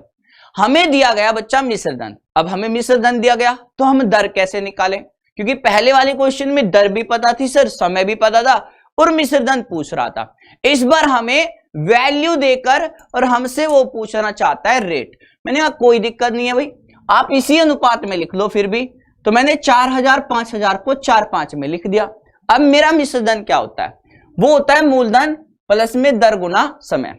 हमें दिया गया बच्चा मिश्रधन, अब हमें मिश्रधन दिया गया तो हम दर कैसे निकालें, क्योंकि पहले वाले क्वेश्चन में दर भी पता थी सर, समय भी पता था और मिश्रधन पूछ रहा था। इस बार हमें वैल्यू देकर और हमसे वो पूछना चाहता है रेट। मैंने कहा कोई दिक्कत नहीं है भाई, आप इसी अनुपात में लिख लो फिर भी। तो मैंने 4000 5000 को 4 5 में लिख दिया। अब मेरा मिश्रधन क्या होता है, वो होता है मूलधन प्लस में दर गुना समय।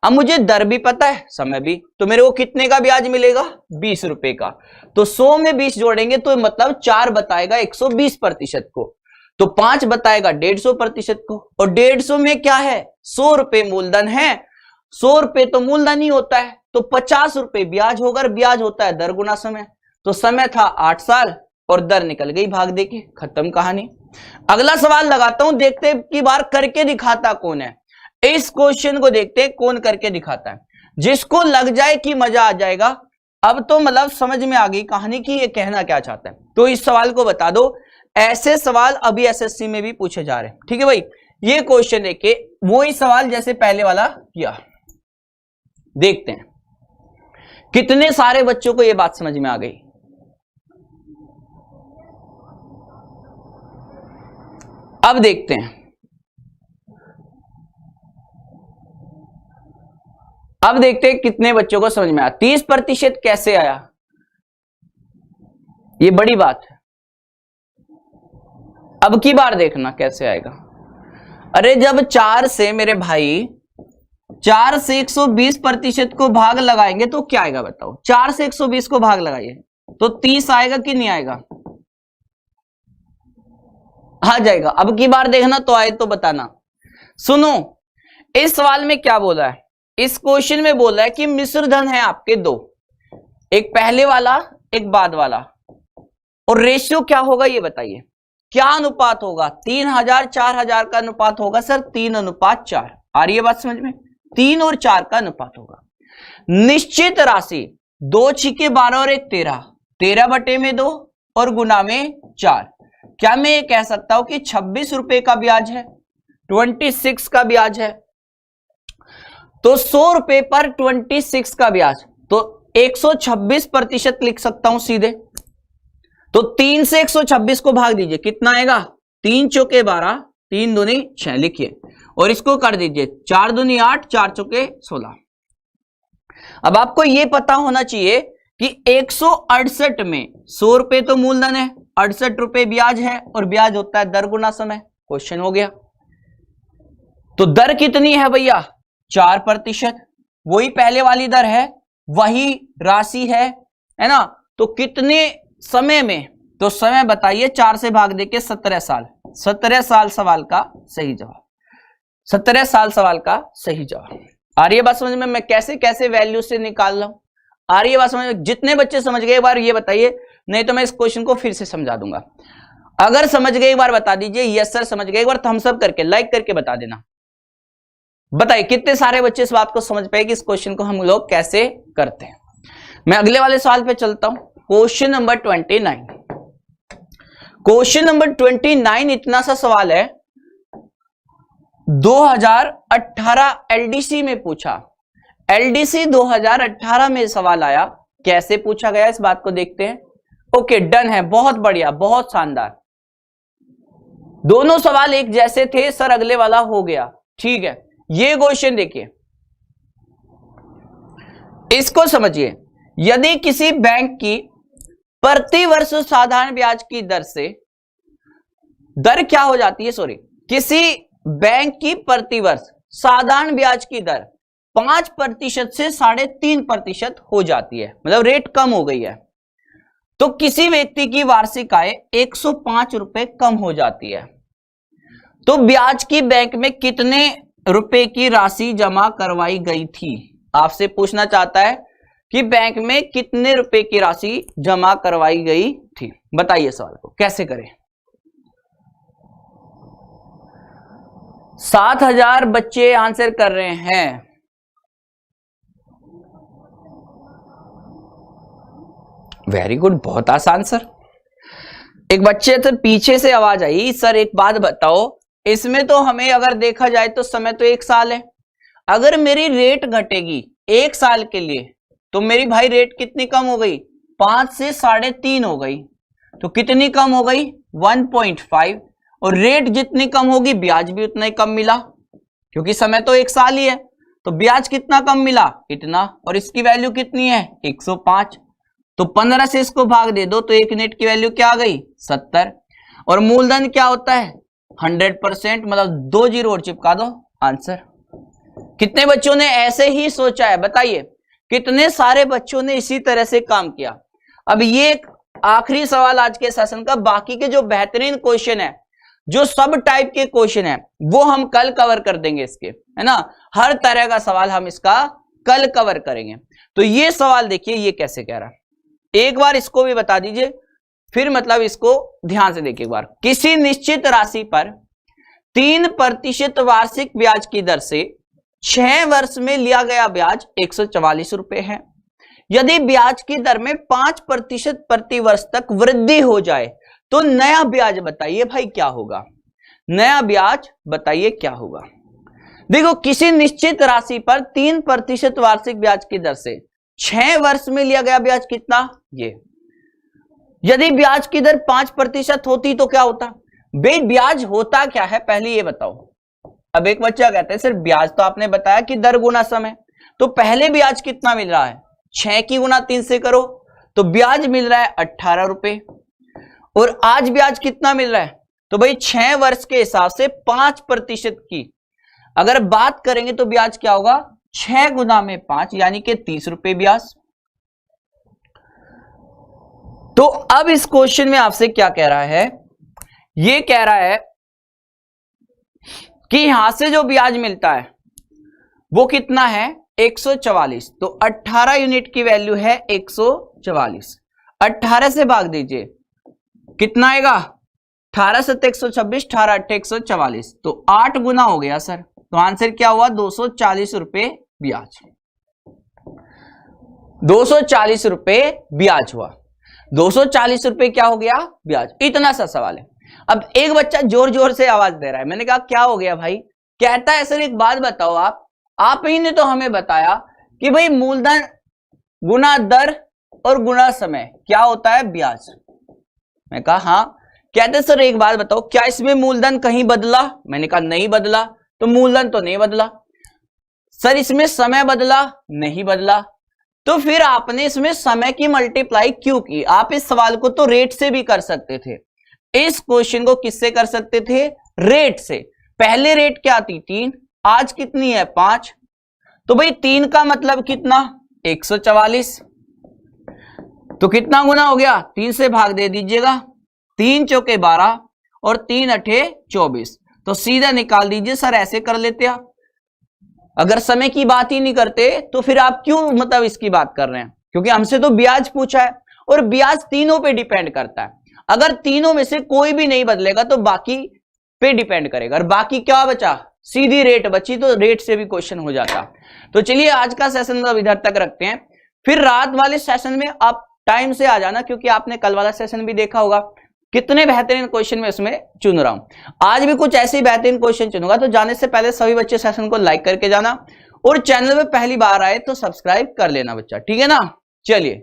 अब मुझे दर भी पता है समय भी, तो मेरे को कितने का ब्याज मिलेगा 20 रुपए का। तो 100 में 20 जोड़ेंगे तो मतलब 4 बताएगा 120% को, तो 5 बताएगा 150% को, और 150 में क्या है 100 रुपए मूलधन है, 100 रुपए तो मूलधन ही होता है, तो 50 रुपए ब्याज होगा, ब्याज होता है दर गुना समय। तो समय था 8 साल और दर निकल गई भाग देके, खत्म कहानी। अगला सवाल लगाता हूं, देखते कि बार करके दिखाता कौन है। इस क्वेश्चन को देखते हैं कौन करके दिखाता है। जिसको लग जाए कि मजा आ जाएगा, अब तो मतलब समझ में आ गई कहानी की ये कहना क्या चाहता है। तो इस सवाल को बता दो। ऐसे सवाल अभी एसएससी में भी पूछे जा रहे हैं, ठीक है भाई। ये क्वेश्चन देखे वही सवाल जैसे पहले वाला किया, देखते हैं कितने सारे बच्चों को यह बात समझ में आ गई। अब देखते हैं अब देखते हैं कितने बच्चों को समझ में आया। 30% कैसे आया, ये बड़ी बात है। अब की बार देखना कैसे आएगा। अरे जब 4 से मेरे भाई 4 से 120% को भाग लगाएंगे तो क्या आएगा बताओ। 4 से 120 को भाग लगाइए तो 30 आएगा कि नहीं आएगा, आ जाएगा। अब की बार देखना तो आए तो बताना। सुनो, इस सवाल में क्या बोला है, इस क्वेश्चन में बोला है कि मिश्र धन है आपके दो, एक पहले वाला एक बाद वाला, और रेशियो क्या होगा ये बताइए, क्या अनुपात होगा। 3000 4000 का अनुपात होगा सर 3:4। आ रही है बात समझ में, 3 और 4 का अनुपात होगा। निश्चित राशि 2 छिके 12 और 1 13, 13/2 और गुना में 4। क्या मैं ये कह सकता हूं कि 26 रुपए का ब्याज है, 26 का ब्याज है, तो 100 रुपए पर 26 का ब्याज, तो 126% लिख सकता हूं सीधे। तो 3 से 126 को भाग दीजिए, कितना आएगा, 3 चौके 12, 3 दूनी 6 लिखिए, और इसको कर दीजिए 4 दूनी 8, 4 चौके 16। अब आपको यह पता होना चाहिए कि 168 में 100 रुपए तो मूलधन है, 68 रुपए ब्याज है, और ब्याज होता है दर गुना समय। क्वेश्चन हो गया। तो दर कितनी है भैया, 4%, वही पहले वाली दर है, वही राशि है ना। तो कितने समय में, तो समय बताइए, 4 से भाग देके 17 साल। 17 साल सवाल का सही जवाब, 17 साल सवाल का सही जवाब। आ रही है बात समझ में, मैं कैसे कैसे वैल्यू से निकाल रहा हूं। आ रही है बात समझ में। जितने बच्चे समझ गए एक बार ये बताइए, नहीं तो मैं इस क्वेश्चन को फिर से समझा दूंगा। अगर समझ गए एक बार बता दीजिए, यस सर समझ गए, एक बार थम्स अप करके लाइक करके बता देना। बताइए कितने सारे बच्चे इस बात को समझ पाए कि इस क्वेश्चन को हम लोग कैसे करते हैं। मैं अगले वाले सवाल पे चलता हूं, क्वेश्चन नंबर 29। क्वेश्चन नंबर 29 इतना सा सवाल है, 2018 एलडीसी में पूछा। एलडीसी 2018 में सवाल आया, कैसे पूछा गया इस बात को देखते हैं। ओके डन है, बहुत बढ़िया, बहुत शानदार। दोनों सवाल एक जैसे थे सर, अगले वाला हो गया, ठीक है। ये क्वेश्चन देखिए, इसको समझिए। यदि किसी बैंक की प्रति वर्ष साधारण ब्याज की दर से, दर क्या हो जाती है, सॉरी, किसी बैंक की प्रति वर्ष साधारण ब्याज की दर 5% से 3.5% हो जाती है, मतलब रेट कम हो गई है, तो किसी व्यक्ति की वार्षिक आय 105 रुपए कम हो जाती है, तो ब्याज की बैंक में कितने रुपए की राशि जमा करवाई गई थी। आपसे पूछना चाहता है कि बैंक में कितने रुपए की राशि जमा करवाई गई थी। बताइए सवाल को कैसे करें। 7000 बच्चे आंसर कर रहे हैं। वेरी गुड, बहुत आसान सर। एक बच्चे से पीछे से आवाज आई, सर एक बात बताओ, इसमें तो हमें अगर देखा जाए तो समय तो 1 साल है, अगर मेरी रेट घटेगी 1 साल के लिए तो मेरी भाई रेट कितनी कम हो गई, 5 से 3.5 हो गई, तो कितनी कम हो गई 1.5, और रेट जितनी कम होगी ब्याज भी उतना ही कम मिला, क्योंकि समय तो 1 साल ही है, तो ब्याज कितना कम मिला, इतना, और इसकी वैल्यू कितनी है 105, तो 15 से इसको भाग दे दो तो एक यूनिट की वैल्यू क्या आ गई 70, और मूलधन क्या होता है 100%, मतलब 2 जीरो और चिपका दो, आंसर। कितने बच्चों ने ऐसे ही सोचा है बताइए, कितने सारे बच्चों ने इसी तरह से काम किया। अब ये एक आखिरी सवाल आज के सेशन का, बाकी के जो बेहतरीन क्वेश्चन है, जो सब टाइप के क्वेश्चन है, वो हम कल कवर कर देंगे इसके, है ना। हर तरह का सवाल हम इसका कल कवर करेंगे। तो ये सवाल देखिए, ये कैसे कह रहा है, एक बार इसको भी बता दीजिए, फिर मतलब इसको ध्यान से देखिए एक बार। किसी निश्चित राशि पर 3% वार्षिक ब्याज की दर से 6 वर्ष में लिया गया ब्याज 144 रुपए है। यदि ब्याज की दर में 5% प्रति वर्ष तक वृद्धि हो जाए तो नया ब्याज बताइए भाई क्या होगा, नया ब्याज बताइए क्या होगा। देखो, किसी निश्चित राशि पर 3% वार्षिक ब्याज की दर से 6 वर्ष में लिया गया ब्याज कितना, ये। यदि ब्याज की दर 5% होती तो क्या होता, बे ब्याज होता क्या है पहले ये बताओ। अब एक बच्चा कहता है सर ब्याज तो आपने बताया कि दर गुना समय, तो पहले ब्याज कितना मिल रहा है, 6 की गुना 3 से करो तो ब्याज मिल रहा है 18 रुपए। और आज ब्याज कितना मिल रहा है, तो भाई 6 वर्ष के हिसाब से 5% की अगर बात करेंगे तो ब्याज क्या होगा, 6 गुना में 5 यानी कि 30 रुपए ब्याज। तो अब इस क्वेश्चन में आपसे क्या कह रहा है, ये कह रहा है कि यहां से जो ब्याज मिलता है वो कितना है 144। तो 18 यूनिट की वैल्यू है 144। 18 से भाग दीजिए कितना आएगा, 18 से 126, 18 8 144, तो 8 गुना हो गया सर। तो आंसर क्या हुआ, 240 रुपए ब्याज। 240 रुपए ब्याज हुआ। 240 रुपए क्या हो गया, ब्याज। इतना सा सवाल है। अब एक बच्चा जोर जोर से आवाज दे रहा है, मैंने कहा क्या हो गया भाई, कहता है सर एक बात बताओ आप ही ने तो हमें बताया कि भाई मूलधन गुना दर और गुना समय क्या होता है, ब्याज। मैं कहा हाँ। कहते सर एक बात बताओ, क्या इसमें मूलधन कहीं बदला, मैंने कहा नहीं बदला। तो मूलधन तो नहीं बदला। सर इसमें समय बदला, नहीं बदला। तो फिर आपने इसमें समय की मल्टीप्लाई क्यों की। आप इस सवाल को तो रेट से भी कर सकते थे, इस क्वेश्चन को किससे कर सकते थे, रेट से। पहले रेट क्या थी 3, आज कितनी है 5, तो भाई 3 का मतलब कितना 144। तो कितना गुना हो गया, 3 से भाग दे दीजिएगा, 3 चौके 12 और 3 अठे 24। तो सीधा निकाल दीजिए सर, ऐसे कर लेते आप। अगर समय की बात ही नहीं करते तो फिर आप क्यों मतलब इसकी बात कर रहे हैं, क्योंकि हमसे तो ब्याज पूछा है और ब्याज तीनों पे डिपेंड करता है। अगर तीनों में से कोई भी नहीं बदलेगा तो बाकी पे डिपेंड करेगा, और बाकी क्या बचा, सीधी रेट बची। तो रेट से भी क्वेश्चन हो जाता। तो चलिए आज का सेशन मतलब इधर तक रखते हैं, फिर रात वाले सेशन में आप टाइम से आ जाना, क्योंकि आपने कल वाला सेशन भी देखा होगा कितने बेहतरीन क्वेश्चन में उसमें चुन रहा हूं। आज भी कुछ ऐसे ही बेहतरीन क्वेश्चन चुनूंगा। तो जाने से पहले सभी बच्चे सेशन को लाइक करके जाना, और चैनल पे पहली बार आए तो सब्सक्राइब कर लेना बच्चा, ठीक है ना। चलिए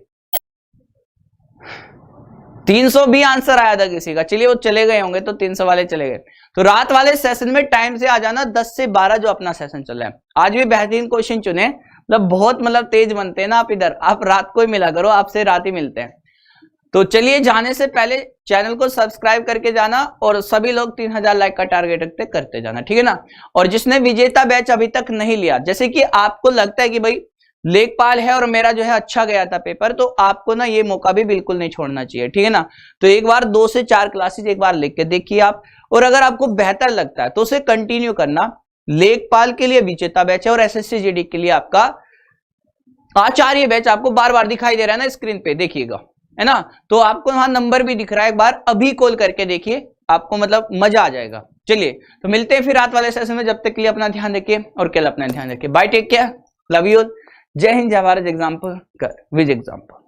300 भी आंसर आया था किसी का, चलिए वो चले गए होंगे तो 300 वाले चले गए। तो रात वाले सेशन में टाइम से आ जाना, 10 से 12 जो अपना सेशन चल रहा है। आज भी बेहतरीन क्वेश्चन चुने, मतलब बहुत मतलब तेज बनते हैं ना आप इधर, आप रात को ही मिला करो, आपसे रात ही मिलते हैं। तो चलिए जाने से पहले चैनल को सब्सक्राइब करके जाना, और सभी लोग 3000 लाइक का टारगेट रखते करते जाना, ठीक है ना। और जिसने विजेता बैच अभी तक नहीं लिया, जैसे कि आपको लगता है कि भाई लेखपाल है और मेरा जो है अच्छा गया था पेपर, तो आपको ना ये मौका भी बिल्कुल नहीं छोड़ना चाहिए, ठीक है ना। तो एक बार 2 से 4 क्लासेस एक बार लिख के देखिए आप, और अगर आपको बेहतर लगता है तो उसे कंटिन्यू करना। लेखपाल के लिए विजेता बैच है और एसएससी जीडी के लिए आपका आचार्य बैच आपको बार बार दिखाई दे रहा है ना स्क्रीन पे, देखिएगा, है ना। तो आपको वहां नंबर भी दिख रहा है, एक बार अभी कॉल करके देखिए, आपको मतलब मजा आ जाएगा। चलिए तो मिलते हैं फिर रात वाले सेशन में, जब तक के लिए अपना ध्यान रखिए और कल अपना ध्यान रखिए। Bye, take care, love you, जय हिंद, जय भारत, एग्जाम्पल कर विज एग्जाम्पल।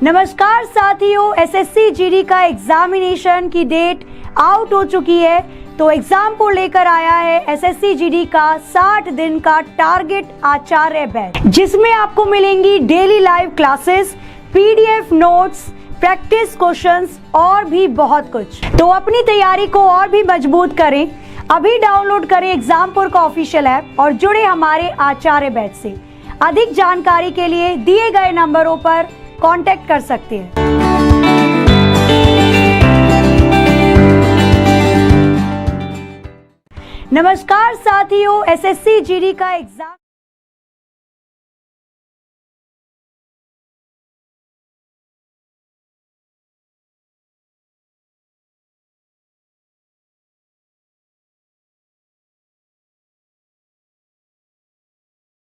नमस्कार साथियों, एसएससी जीडी का एग्जामिनेशन की डेट आउट हो चुकी है। तो एग्जाम को लेकर आया है एसएससी जीडी का 60 दिन का टारगेट आचार्य बैच, जिसमें आपको मिलेंगी daily live classes, PDF notes, practice questions और भी बहुत कुछ। तो अपनी तैयारी को और भी मजबूत करें। अभी डाउनलोड करें एग्जामपुर का ऑफिशियल ऐप और जुड़े हमारे आचार्य बैच से। अधिक जानकारी के लिए दिए गए नंबरों पर कांटेक्ट कर सकते हैं। नमस्कार साथियों, एसएससी जीडी का एग्जाम